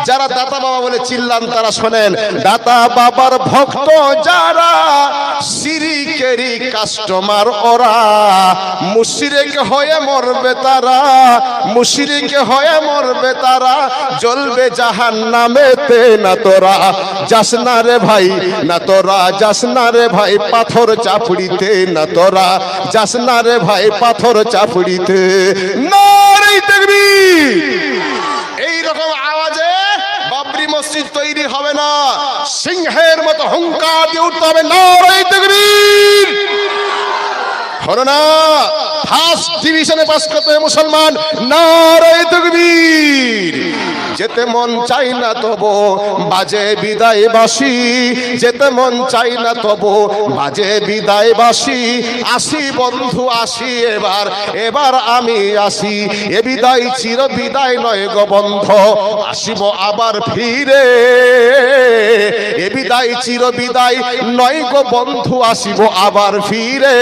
যারা দাতা বাবা বলে চিল্লান তারা শোনেন। দাতা বাবার ভক্ত যারা শিরকেরই কাস্টমার ওরা, মুশরিক হয়ে মরবে তারা, মুশরিক হয়ে মরবে তারা, জ্বলবে জাহান্নামেতে। না তোরা যাস না রে ভাই, না তোরা যাস না রে ভাই পাথর চাপড়িতে, না তোরা যাস না রে ভাই পাথর চাপড়িতে। নারে তাকবীর! এইরকম আওয়াজে বাবরি মসজিদ তৈরি হবে না, সিংহের মতো হুঙ্কার দিয়ে উঠতে হবে নারে তাকবীর। হলো না? ফার্স্ট ডিভিশনে পাস করতে মুসলমান, নারে তাকবীর। যেতে মন চাই না তবু বাজে বিদায় বাসি, যেতে মন চাই না তবু বাজে বিদায় বাসি। আসি বন্ধু আসি এবার, এবার আমি আসি, এ বিদায় চির বিদায় নয় গো বন্ধ, আসিব আবার ফিরে। এ বিদায় চির বিদায় নয় গো বন্ধু, আসিব আবার ফিরে।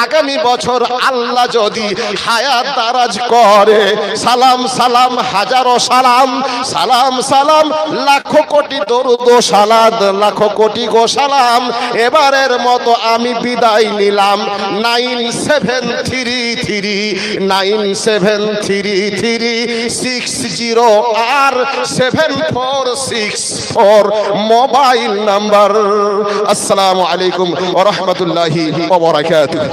আগামী বছর আল্লাহ যদি হায়াত দারাজ করে, সালাম সালাম হাজারো সালাম, সালাম সালাম লাখো কোটি দরুদ ও সালাদ, লাখো কোটি গো সালাম। এবারের মতো আমি বিদায় নিলাম। 9733360764 মোবাইল নাম্বার। আসসালামু আলাইকুম ওয়া রাহমাতুল্লাহি ওয়া বারাকাতুহু।